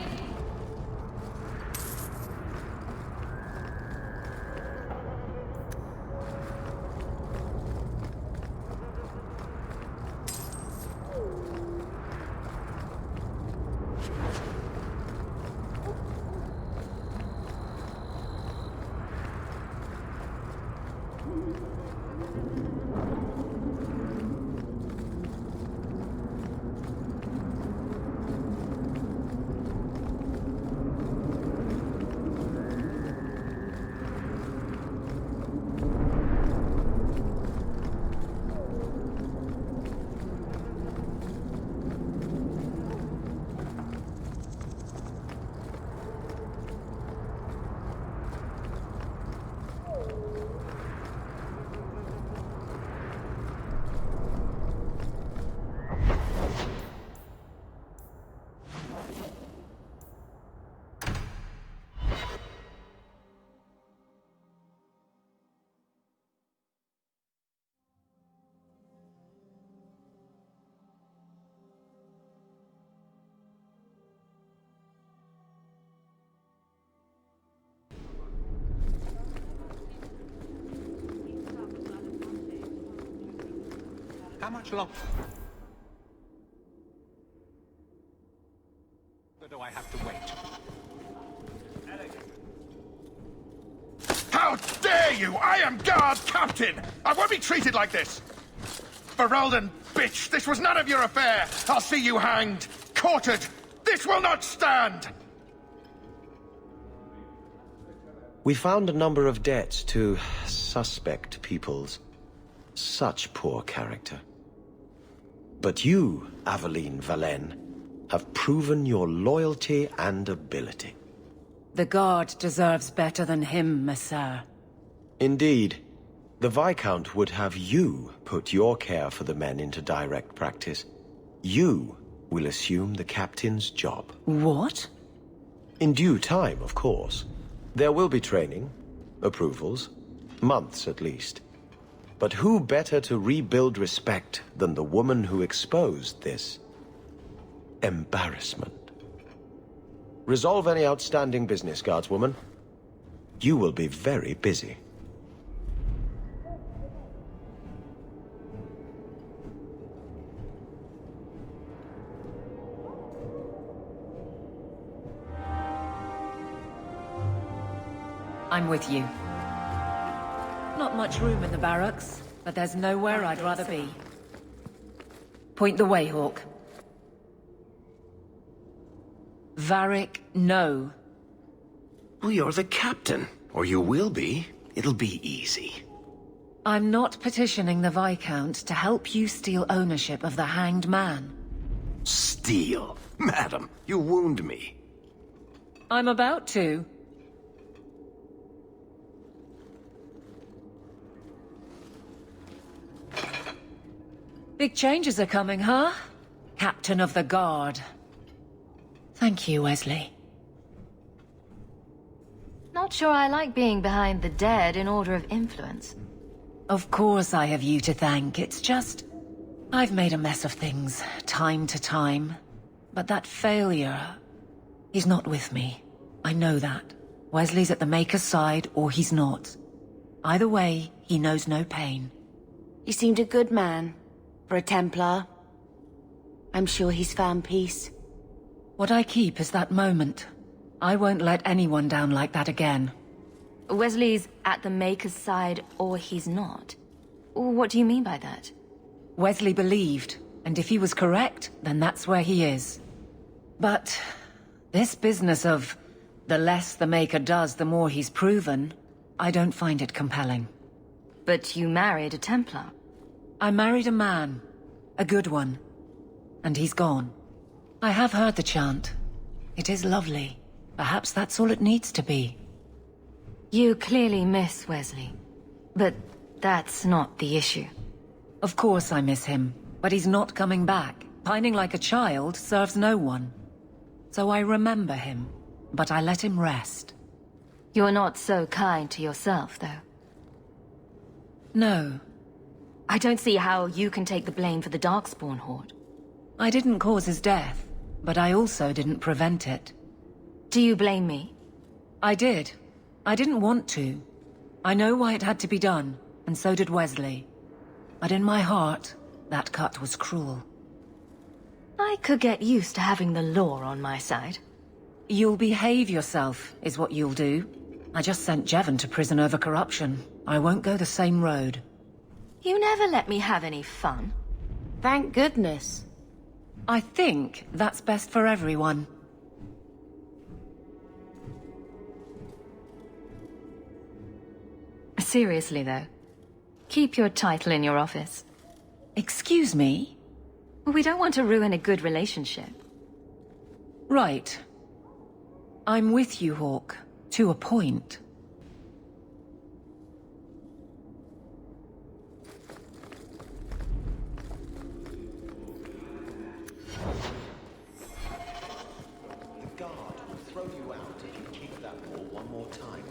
How much longer do I have to wait? How How dare you! I am guard captain! I won't be treated like this! Ferelden, bitch, this was none of your affair! I'll see you hanged, quartered! This will not stand! We found a number of debts to suspect peoples. Such poor character. But you, Aveline Valen, have proven your loyalty and ability. The Guard deserves better than him, Messire. Indeed. The Viscount would have you put your care for the men into direct practice. You will assume the captain's job. What? In due time, of course. There will be training, approvals, months at least. But who better to rebuild respect than the woman who exposed this embarrassment? Resolve any outstanding business, guardswoman. You will be very busy. I'm with you. Not much room in the barracks, but there's nowhere I'd rather be. Point the way, Hawk. Varric, no. Well, you're the captain. Or you will be. It'll be easy. I'm not petitioning the Viscount to help you steal ownership of the Hanged Man. Steal? Madam, you wound me. I'm about to. Big changes are coming, huh? Captain of the Guard. Thank you, Wesley. Not sure I like being behind the dead in order of influence. Of course I have you to thank. It's just... I've made a mess of things, time to time. But that failure... He's not with me. I know that. Wesley's at the Maker's side, or he's not. Either way, he knows no pain. He seemed a good man. For a Templar. I'm sure he's found peace. What I keep is that moment. I won't let anyone down like that again. Wesley's at the Maker's side, or he's not? What do you mean by that? Wesley believed, and if he was correct, then that's where he is. But this business of the less the Maker does, the more he's proven, I don't find it compelling. But you married a Templar. I married a man. A good one. And he's gone. I have heard the chant. It is lovely. Perhaps that's all it needs to be. You clearly miss Wesley. But that's not the issue. Of course I miss him, but he's not coming back. Pining like a child serves no one. So I remember him, but I let him rest. You're not so kind to yourself, though. No. I don't see how you can take the blame for the Darkspawn Horde. I didn't cause his death, but I also didn't prevent it. Do you blame me? I did. I didn't want to. I know why it had to be done, and so did Wesley. But in my heart, that cut was cruel. I could get used to having the law on my side. You'll behave yourself, is what you'll do. I just sent Jevon to prison over corruption. I won't go the same road. You never let me have any fun. Thank goodness. I think that's best for everyone. Seriously, though. Keep your title in your office. Excuse me? We don't want to ruin a good relationship. Right. I'm with you, Hawk. To a point. The guard will throw you out if you kick that wall one more time.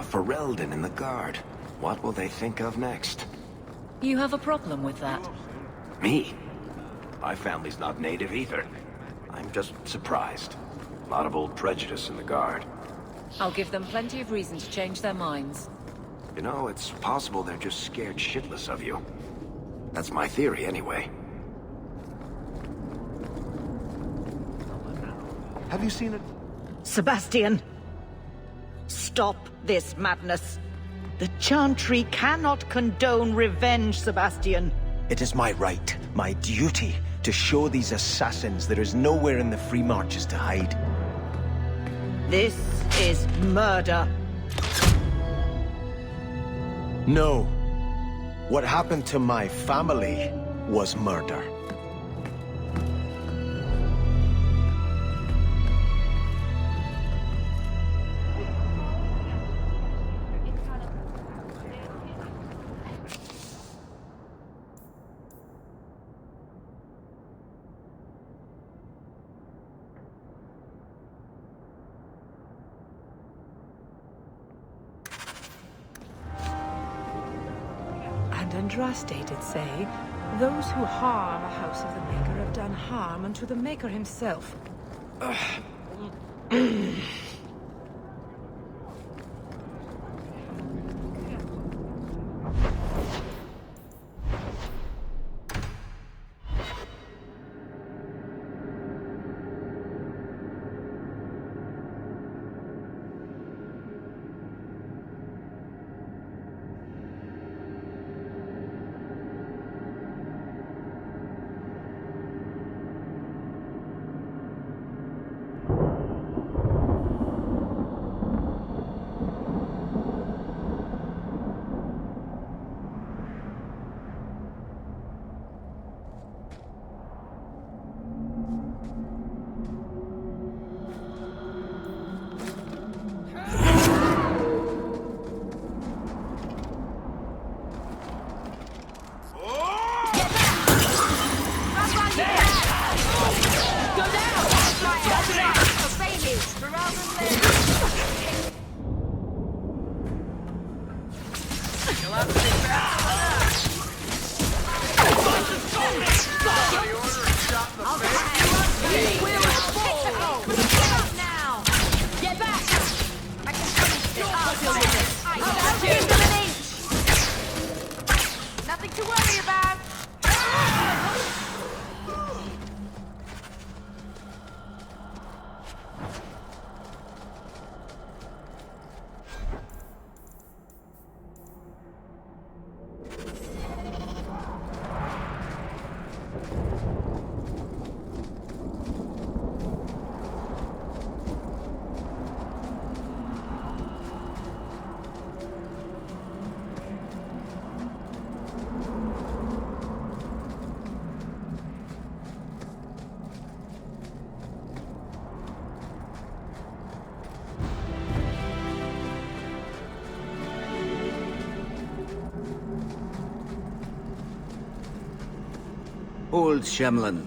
A Ferelden in the guard. What will they think of next? You have a problem with that? Me? My family's not native either. I'm just surprised. A lot of old prejudice in the guard. I'll give them plenty of reason to change their minds. You know, it's possible they're just scared shitless of you. That's my theory, anyway. Have you seen it? Sebastian! Stop this madness. The Chantry cannot condone revenge, Sebastian. It is my right, my duty, to show these assassins there is nowhere in the Free Marches to hide. This is murder. No. What happened to my family was murder. Andraste did say, those who harm a house of the Maker have done harm unto the Maker himself. Nothing to worry about. Old Shemlin,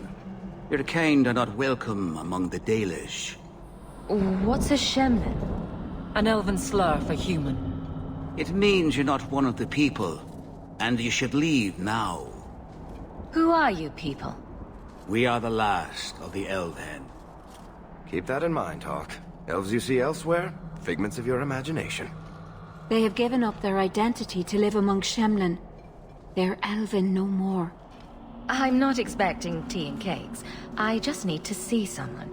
your kind are not welcome among the Dalish. What's a Shemlin? An elven slur for human. It means you're not one of the people, and you should leave now. Who are you people? We are the last of the Elven. Keep that in mind, Hawk. Elves you see elsewhere, figments of your imagination. They have given up their identity to live among Shemlin. They're elven no more. I'm not expecting tea and cakes. I just need to see someone.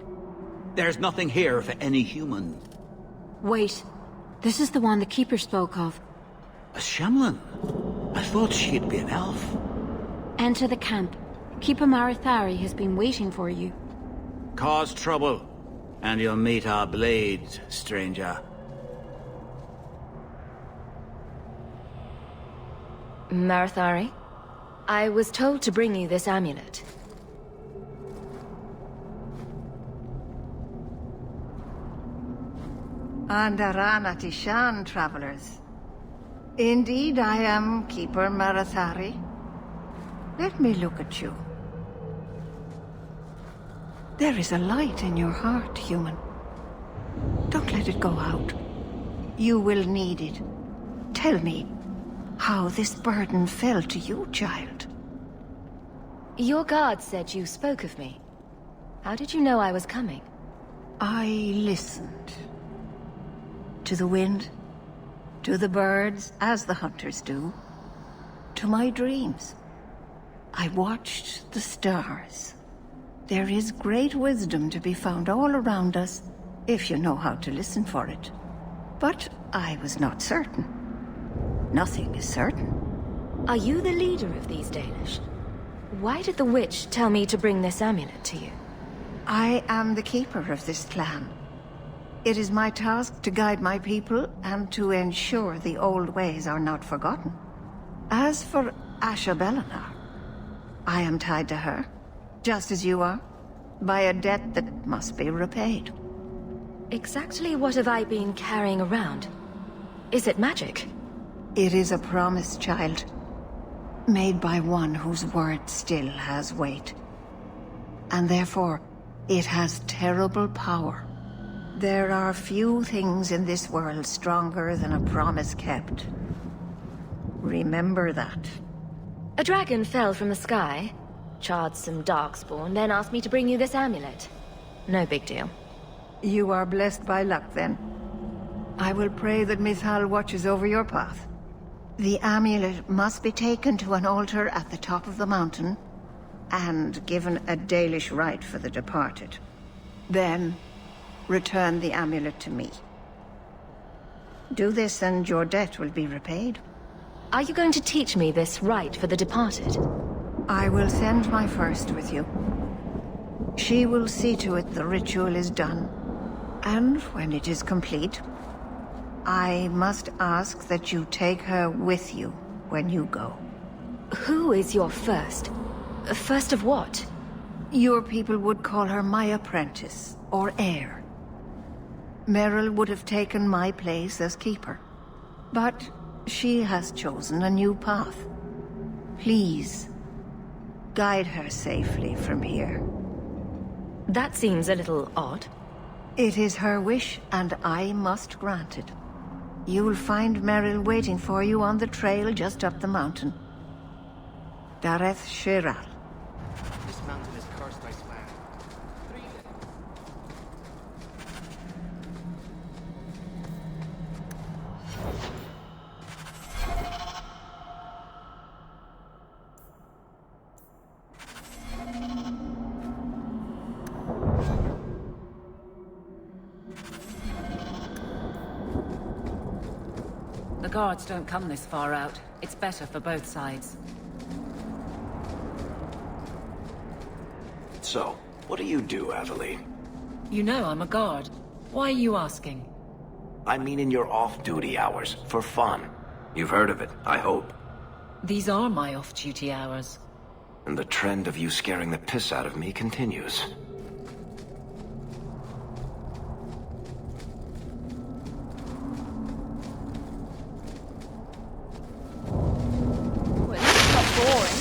There's nothing here for any human. Wait. This is the one the Keeper spoke of. A Shemlin? I thought she'd be an elf. Enter the camp. Keeper Marithari has been waiting for you. Cause trouble, and you'll meet our blades, stranger. Marithari? I was told to bring you this amulet. Andarana Tishan, travelers. Indeed, I am Keeper Marithari. Let me look at you. There is a light in your heart, human. Don't let it go out. You will need it. Tell me how this burden fell to you, child. Your guard said you spoke of me. How did you know I was coming? I listened. To the wind, to the birds, as the hunters do, to my dreams. I watched the stars. There is great wisdom to be found all around us, if you know how to listen for it. But I was not certain. Nothing is certain. Are you the leader of these Dalish? Why did the witch tell me to bring this amulet to you? I am the keeper of this clan. It is my task to guide my people and to ensure the old ways are not forgotten. As for Asha Belenar, I am tied to her, just as you are, by a debt that must be repaid. Exactly what have I been carrying around? Is it magic? It is a promise, child. Made by one whose word still has weight. And therefore, it has terrible power. There are few things in this world stronger than a promise kept. Remember that. A dragon fell from the sky, charred some darkspawn, then asked me to bring you this amulet. No big deal. You are blessed by luck, then. I will pray that Mithal watches over your path. The amulet must be taken to an altar at the top of the mountain, and given a Dalish rite for the departed. Then, return the amulet to me. Do this and your debt will be repaid. Are you going to teach me this rite for the departed? I will send my first with you. She will see to it the ritual is done. And when it is complete, I must ask that you take her with you when you go. Who is your first? First of what? Your people would call her my apprentice, or heir. Meryl would have taken my place as keeper. But she has chosen a new path. Please, guide her safely from here. That seems a little odd. It is her wish, and I must grant it. You will find Meryl waiting for you on the trail just up the mountain. Dareth Shiral. This mountain is cursed, I swear. The guards don't come this far out. It's better for both sides. So, what do you do, Aveline? You know I'm a guard. Why are you asking? I mean in your off-duty hours, for fun. You've heard of it, I hope. These are my off-duty hours. And the trend of you scaring the piss out of me continues. Well, it's not boring.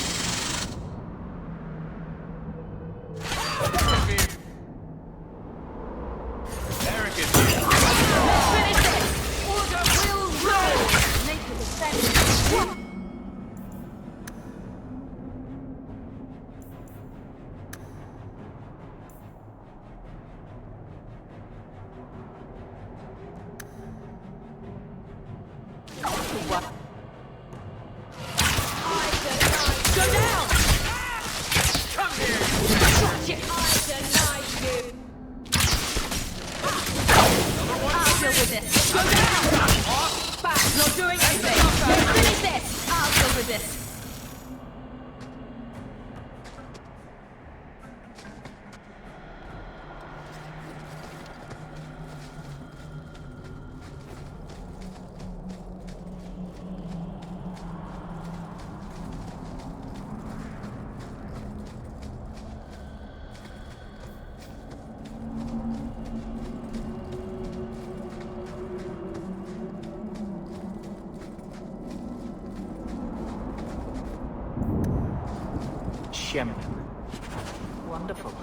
Wonderful.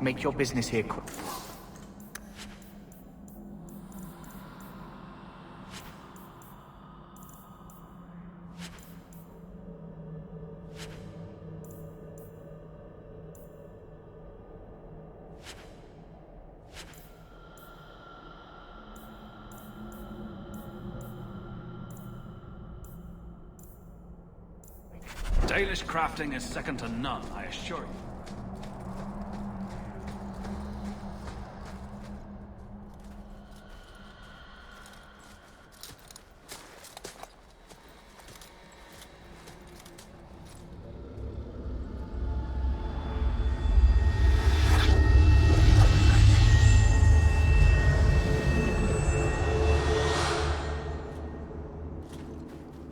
Make your business here quick. Dalish crafting is second to none, I assure you.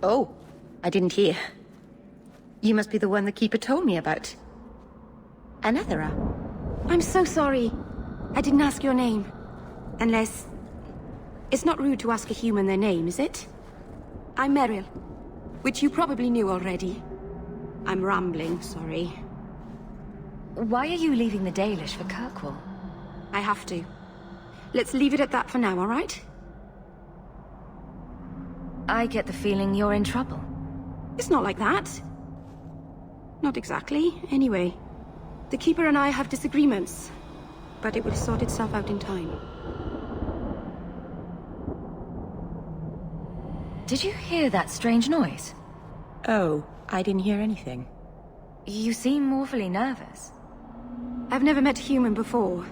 Oh, I didn't hear. You must be the one the Keeper told me about. Anethera. I'm so sorry. I didn't ask your name. Unless... It's not rude to ask a human their name, is it? I'm Meryl, which you probably knew already. I'm rambling, sorry. Why are you leaving the Dalish for Kirkwall? I have to. Let's leave it at that for now, all right? I get the feeling you're in trouble. It's not like that. Not exactly, anyway. The Keeper and I have disagreements, but it will sort itself out in time. Did you hear that strange noise? Oh, I didn't hear anything. You seem awfully nervous. I've never met a human before.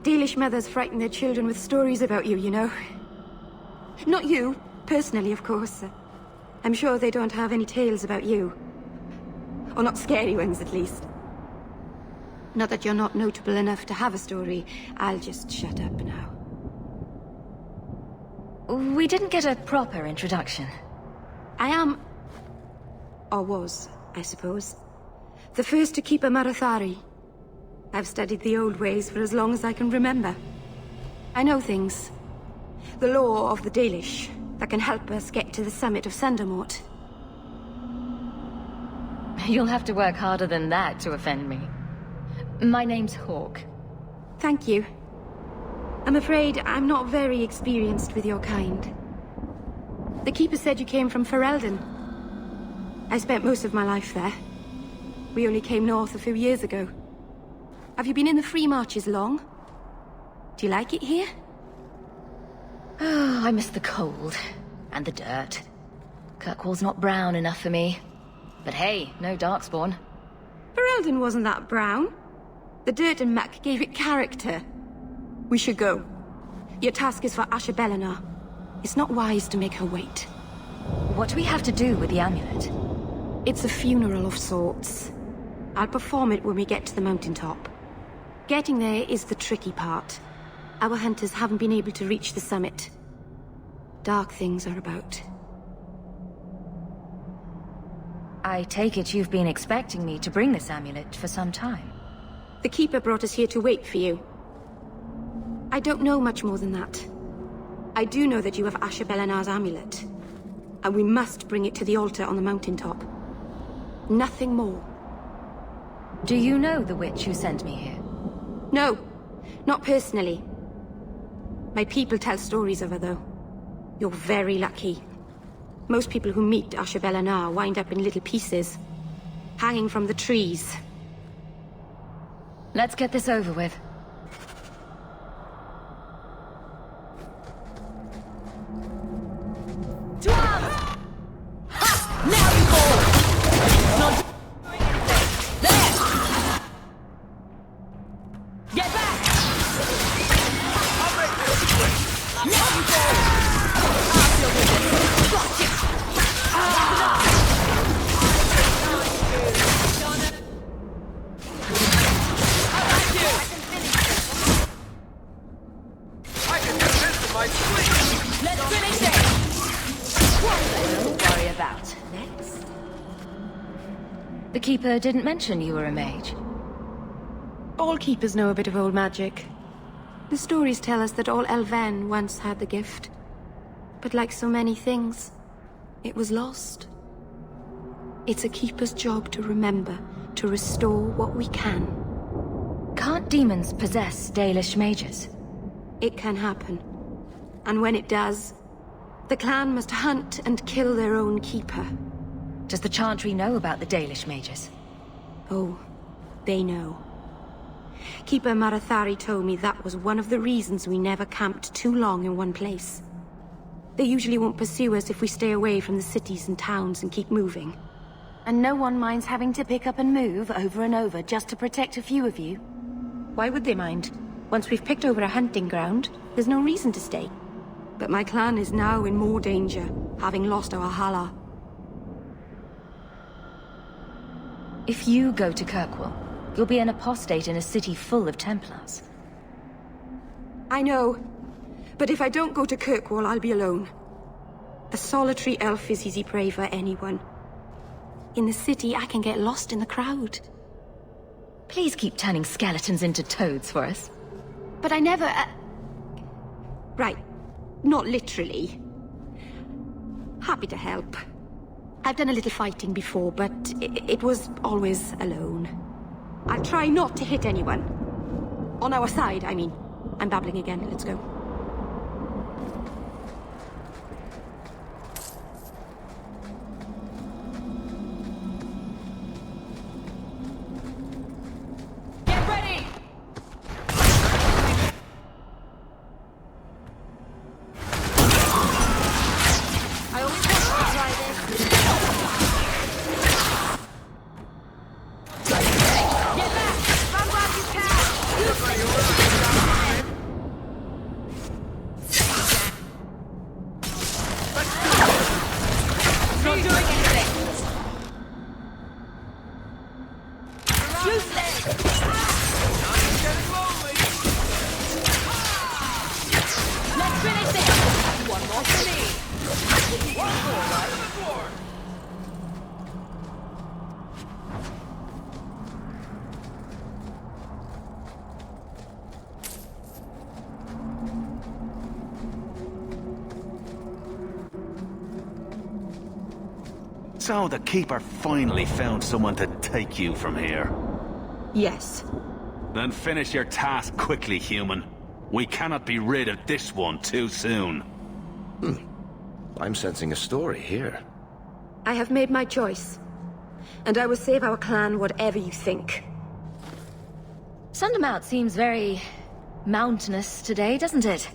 Dalish mothers frighten their children with stories about you, you know. Not you, personally, of course. I'm sure they don't have any tales about you. Or not scary ones, at least. Not that you're not notable enough to have a story. I'll just shut up now. We didn't get a proper introduction. I am... or was, I suppose. The first to keep a Marathari. I've studied the old ways for as long as I can remember. I know things. The law of the Dalish that can help us get to the summit of Sundermort. You'll have to work harder than that to offend me. My name's Hawk. Thank you. I'm afraid I'm not very experienced with your kind. The Keeper said you came from Ferelden. I spent most of my life there. We only came north a few years ago. Have you been in the Free Marches long? Do you like it here? Oh, I miss the cold. And the dirt. Kirkwall's not brown enough for me. But hey, no Darkspawn. Ferelden wasn't that brown. The dirt and muck gave it character. We should go. Your task is for Asher Belenar. It's not wise to make her wait. What do we have to do with the amulet? It's a funeral of sorts. I'll perform it when we get to the mountaintop. Getting there is the tricky part. Our hunters haven't been able to reach the summit. Dark things are about. I take it you've been expecting me to bring this amulet for some time. The Keeper brought us here to wait for you. I don't know much more than that. I do know that you have Asher Belenar's amulet. And we must bring it to the altar on the mountaintop. Nothing more. Do you know the witch who sent me here? No, not personally. My people tell stories of her, though. You're very lucky. Most people who meet Asher Belenar wind up in little pieces, hanging from the trees. Let's get this over with. To arms! Ha! Now you fall! Not there! Get back! I'll break this quick! Now you fall! I'll deal with it! Gotcha! I can do this in my sleep! Let's finish it! Don't worry about. Next. The Keeper didn't mention you were a mage. All Keepers know a bit of old magic. The stories tell us that all Elven once had the gift. But like so many things, it was lost. It's a Keeper's job to remember, to restore what we can. Can't demons possess Dalish mages? It can happen. And when it does, the clan must hunt and kill their own Keeper. Does the Chantry know about the Dalish mages? Oh, they know. Keeper Marathari told me that was one of the reasons we never camped too long in one place. They usually won't pursue us if we stay away from the cities and towns and keep moving. And no one minds having to pick up and move over and over just to protect a few of you? Why would they mind? Once we've picked over a hunting ground, there's no reason to stay. But my clan is now in more danger, having lost our Hala. If you go to Kirkwall, you'll be an apostate in a city full of Templars. I know. But if I don't go to Kirkwall, I'll be alone. A solitary elf is easy prey for anyone. In the city, I can get lost in the crowd. Please keep turning skeletons into toads for us. But I never... Right. Not literally. Happy to help. I've done a little fighting before, but it was always alone. I'll try not to hit anyone. On our side, I mean. I'm babbling again. Let's go. Get ready! I always wanted to try this. Get back! Run while you can! Not doing anything. Useless. Let's finish this. One more for me. One more, right? So the Keeper finally found someone to take you from here. Yes. Then finish your task quickly, human. We cannot be rid of this one too soon. I'm sensing a story here. I have made my choice. And I will save our clan whatever you think. Sundermount seems very mountainous today, doesn't it?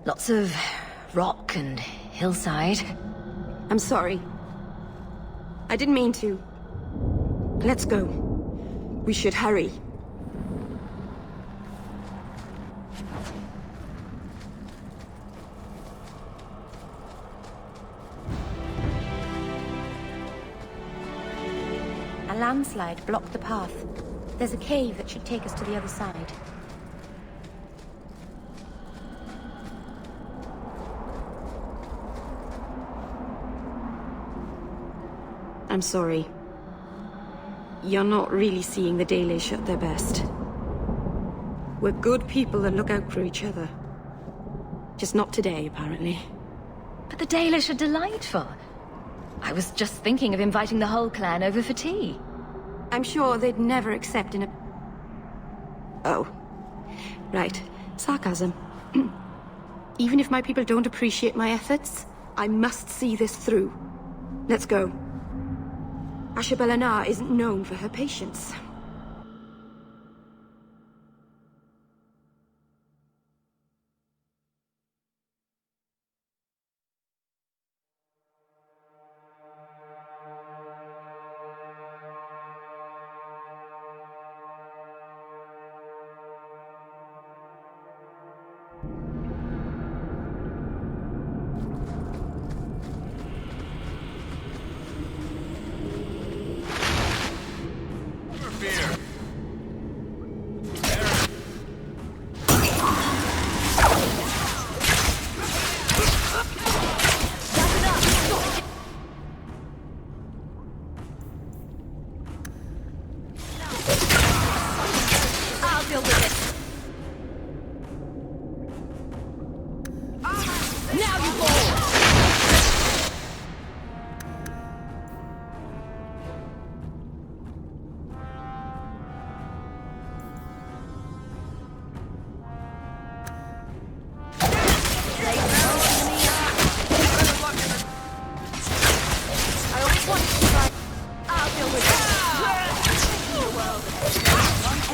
Lots of rock and hillside. I'm sorry. I didn't mean to. Let's go. We should hurry. A landslide blocked the path. There's a cave that should take us to the other side. I'm sorry. You're not really seeing the Dalish at their best. We're good people that look out for each other. Just not today, apparently. But the Dalish are delightful. I was just thinking of inviting the whole clan over for tea. I'm sure they'd never accept in a... Oh. Right. Sarcasm. Even if my people don't appreciate my efforts, I must see this through. Let's go. Ashabelana isn't known for her patience.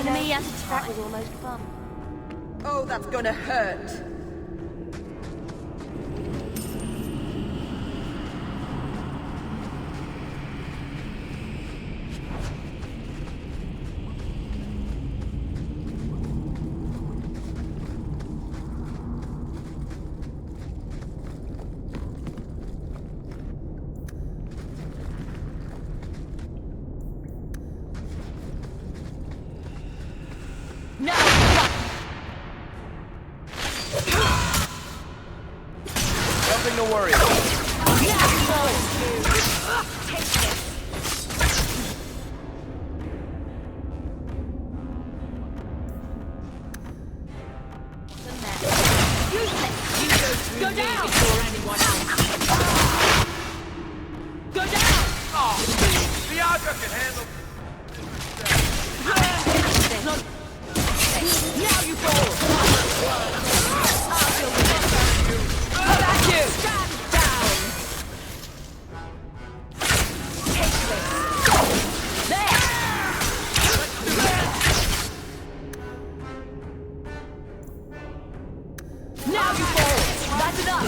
Enemy at its back was almost fun. Oh, that's gonna hurt. to worry about. Go down! Before anyone else. Go down! Oh, Bianca can handle. Now you go! I'll deal with it. How about you? Stand down! Take this. There! Now you fall! That's enough!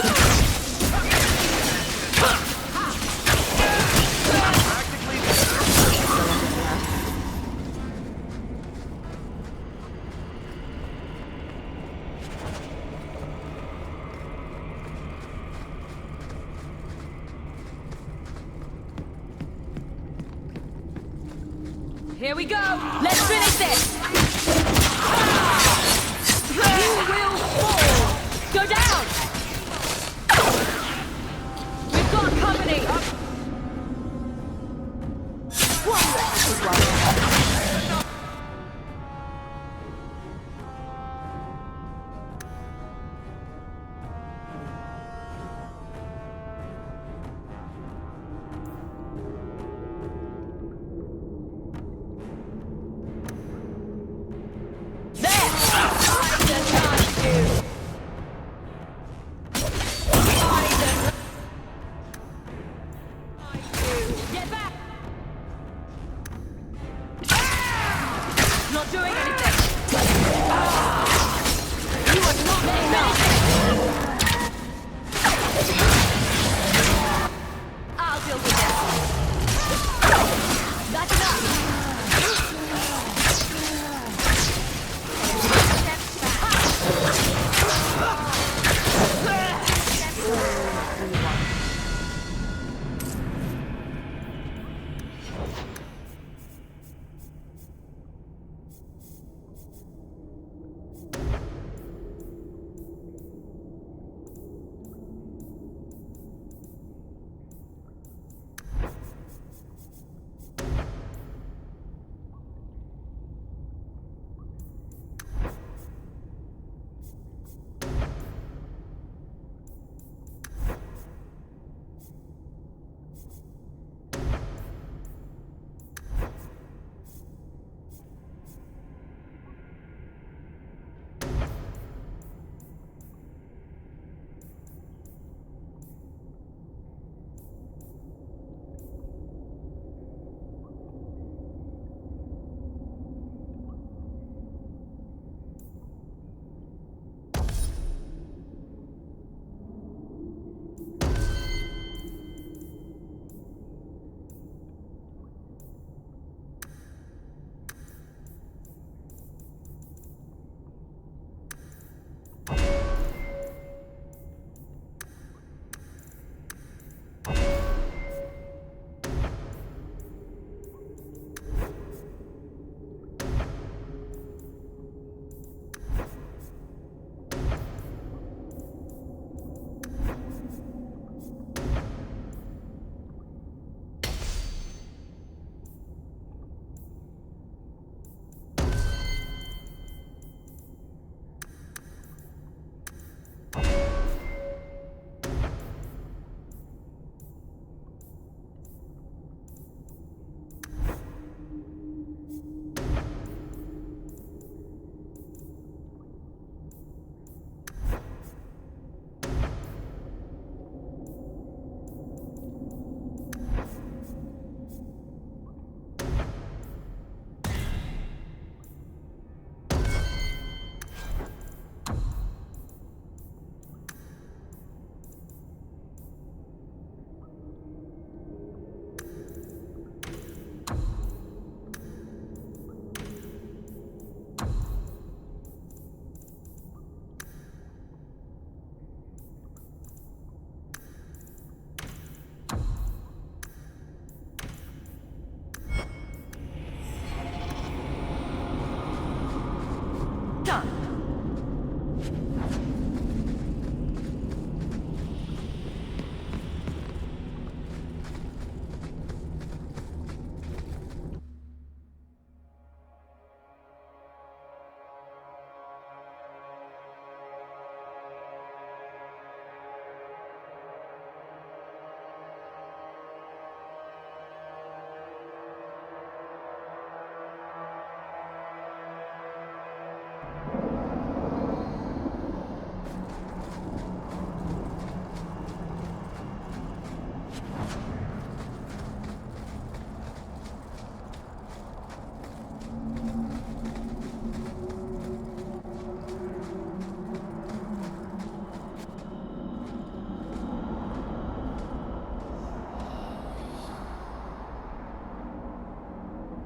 Here we go! Let's finish this! You will fall! Go down! We've got company! One left is one.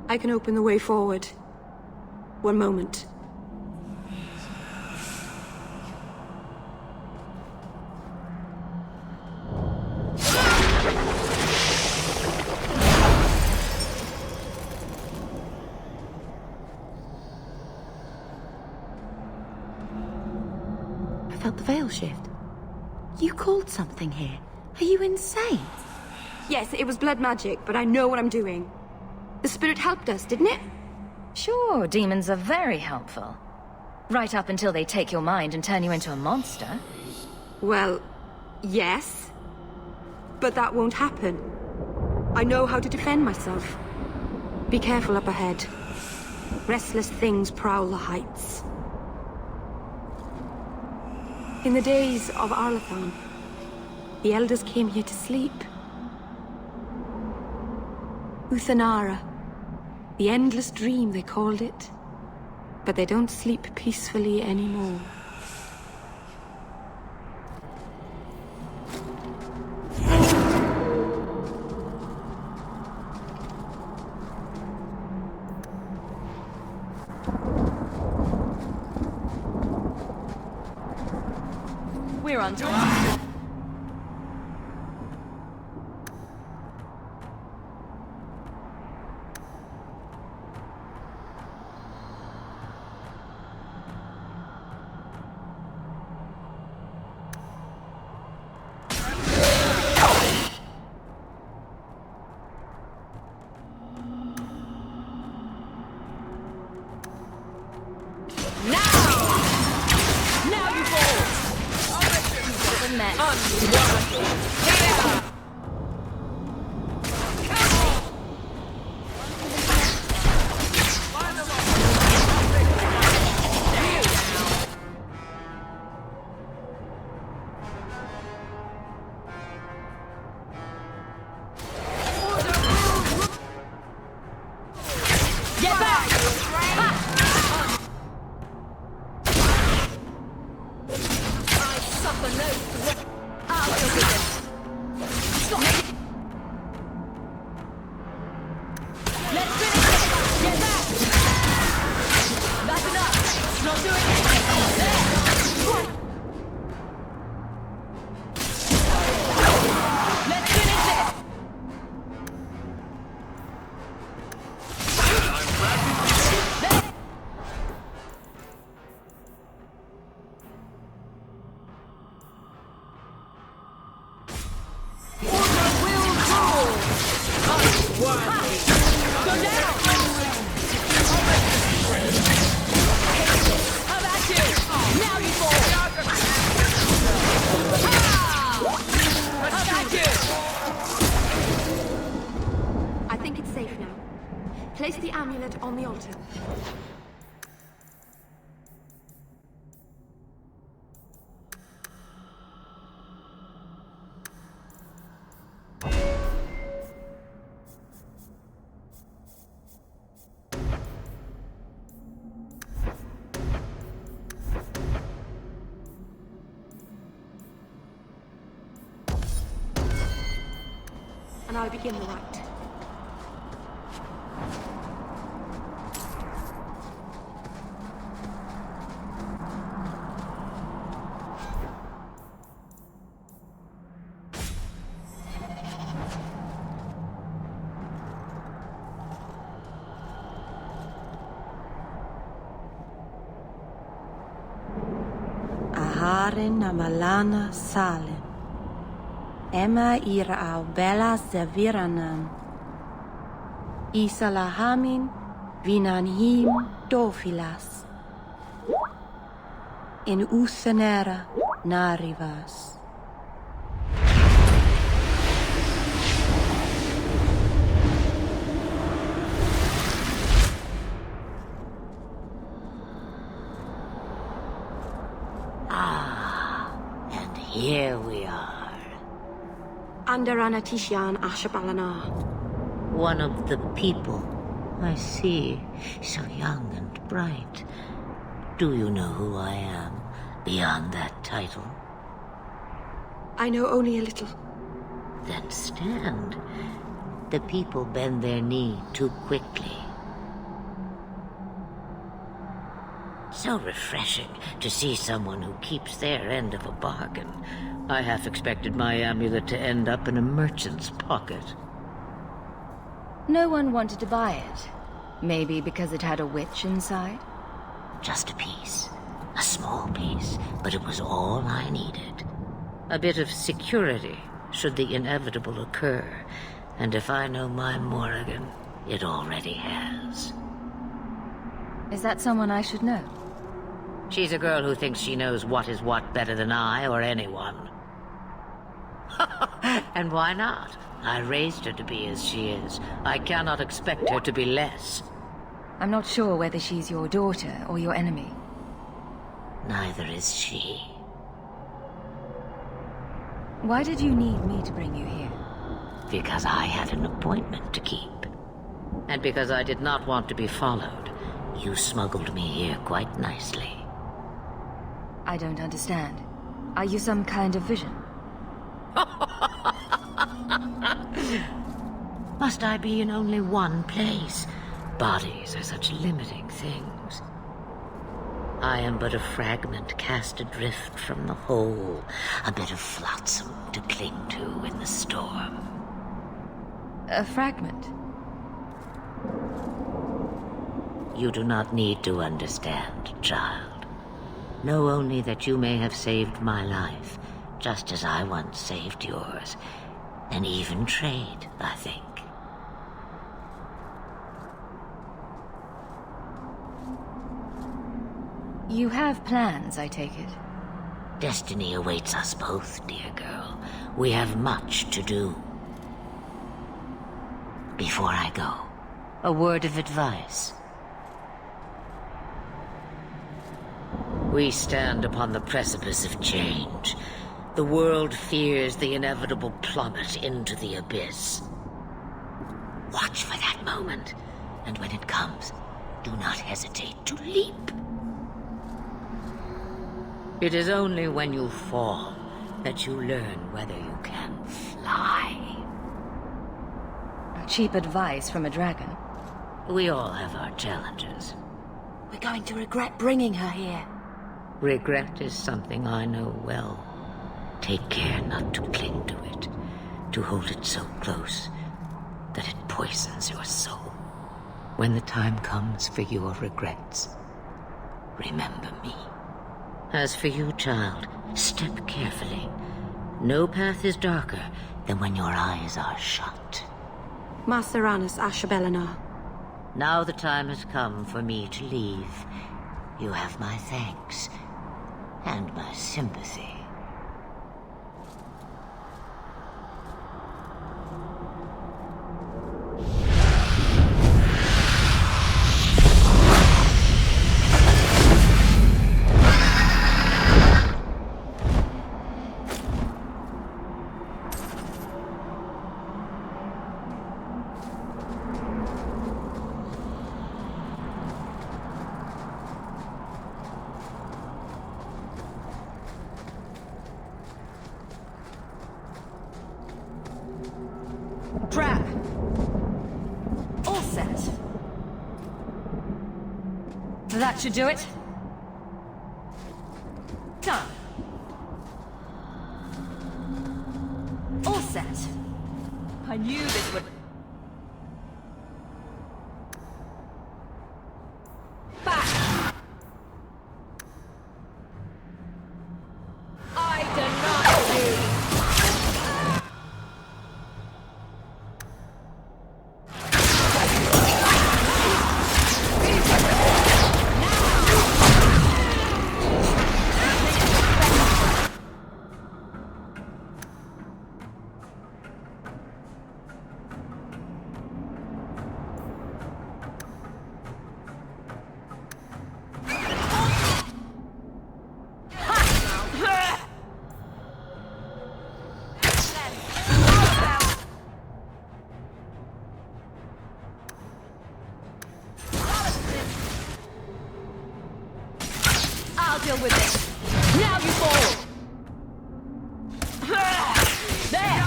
I can open the way forward. One moment. I felt the veil shift. You called something here. Are you insane? Yes, it was blood magic, but I know what I'm doing. The spirit helped us, didn't it? Sure, demons are very helpful. Right up until they take your mind and turn you into a monster. Well, yes. But that won't happen. I know how to defend myself. Be careful up ahead. Restless things prowl the heights. In the days of Arlathan, the elders came here to sleep. Uthanara. The endless dream, they called it. But they don't sleep peacefully anymore. We're on time. I think it's safe now. Place the amulet on the altar. And I'll begin the rite. Aharen amalana salen. Emma ira au bella zeviranam. Isalahamin vinanhim dofilas. In usenera narivas. And here we are. Andarana Tishan Ashabalana. One of the people. I see. So young and bright. Do you know who I am, beyond that title? I know only a little. Then stand. The people bend their knee too quickly. So refreshing to see someone who keeps their end of a bargain. I half expected my amulet to end up in a merchant's pocket. No one wanted to buy it. Maybe because it had a witch inside? Just a piece. A small piece, but it was all I needed. A bit of security, should the inevitable occur. And if I know my Morrigan, it already has. Is that someone I should know? She's a girl who thinks she knows what is what better than I or anyone. And why not? I raised her to be as she is. I cannot expect her to be less. I'm not sure whether she's your daughter or your enemy. Neither is she. Why did you need me to bring you here? Because I had an appointment to keep. And because I did not want to be followed, you smuggled me here quite nicely. I don't understand. Are you some kind of vision? Must I be in only one place? Bodies are such limiting things. I am but a fragment cast adrift from the whole, a bit of flotsam to cling to in the storm. A fragment? You do not need to understand, child. Know only that you may have saved my life, just as I once saved yours. And even trade, I think. You have plans, I take it? Destiny awaits us both, dear girl. We have much to do. Before I go, a word of advice. We stand upon the precipice of change. The world fears the inevitable plummet into the abyss. Watch for that moment, and when it comes, do not hesitate to leap. It is only when you fall that you learn whether you can fly. Cheap advice from a dragon. We all have our challenges. We're going to regret bringing her here. Regret is something I know well. Take care not to cling to it, to hold it so close that it poisons your soul. When the time comes for your regrets, remember me. As for you, child, step carefully. No path is darker than when your eyes are shut. Maceranus Ashabelina. Now the time has come for me to leave. You have my thanks and my sympathy. Trap! All set. That should do it. Done. All set. I knew this would... Back! I deny you! I'll deal with this. Now you fall. There.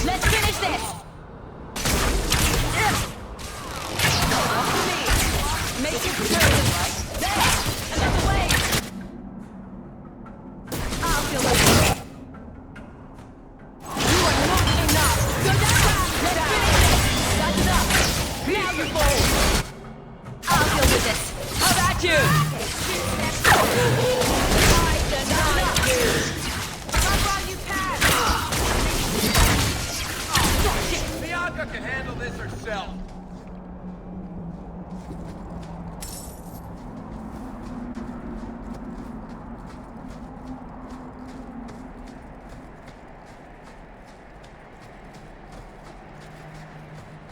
Let's finish this. Rebecca can handle this herself.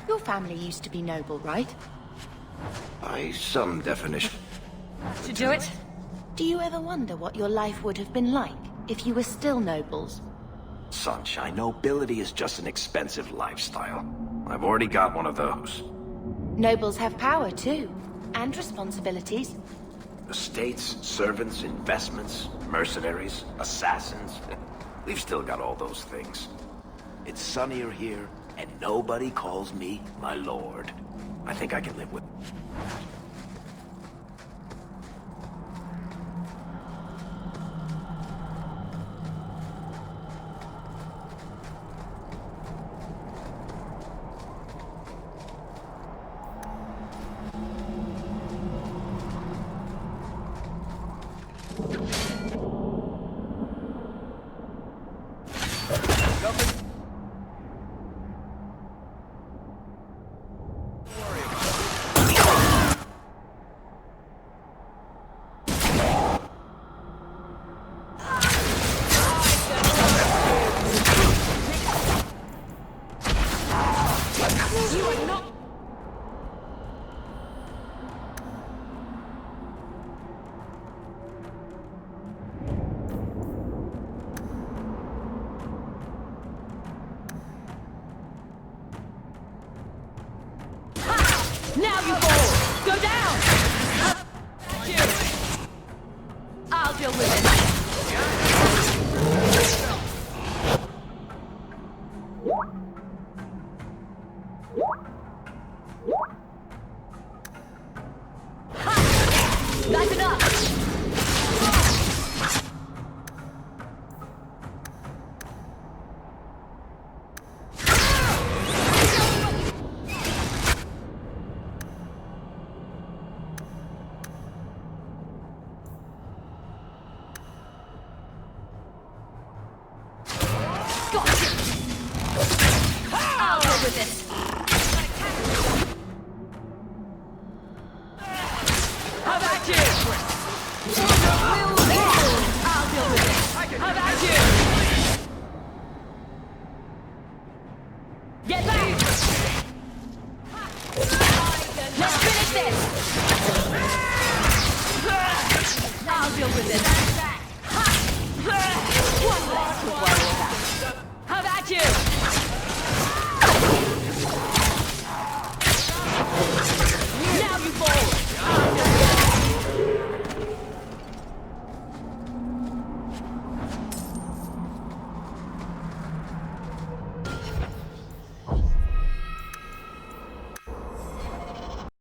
Your family used to be noble, right? By some definition. To do it? Do you ever wonder what your life would have been like if you were still nobles? Sunshine, nobility is just an expensive lifestyle. I've already got one of those. Nobles have power too, and responsibilities. Estates, servants, investments, mercenaries, assassins. We've still got all those things. It's sunnier here, and nobody calls me my lord. I think I can live with it. Now you fall! Go down! I'll deal with it. That's enough! I'll deal with this. How about you? I'll deal with it. How about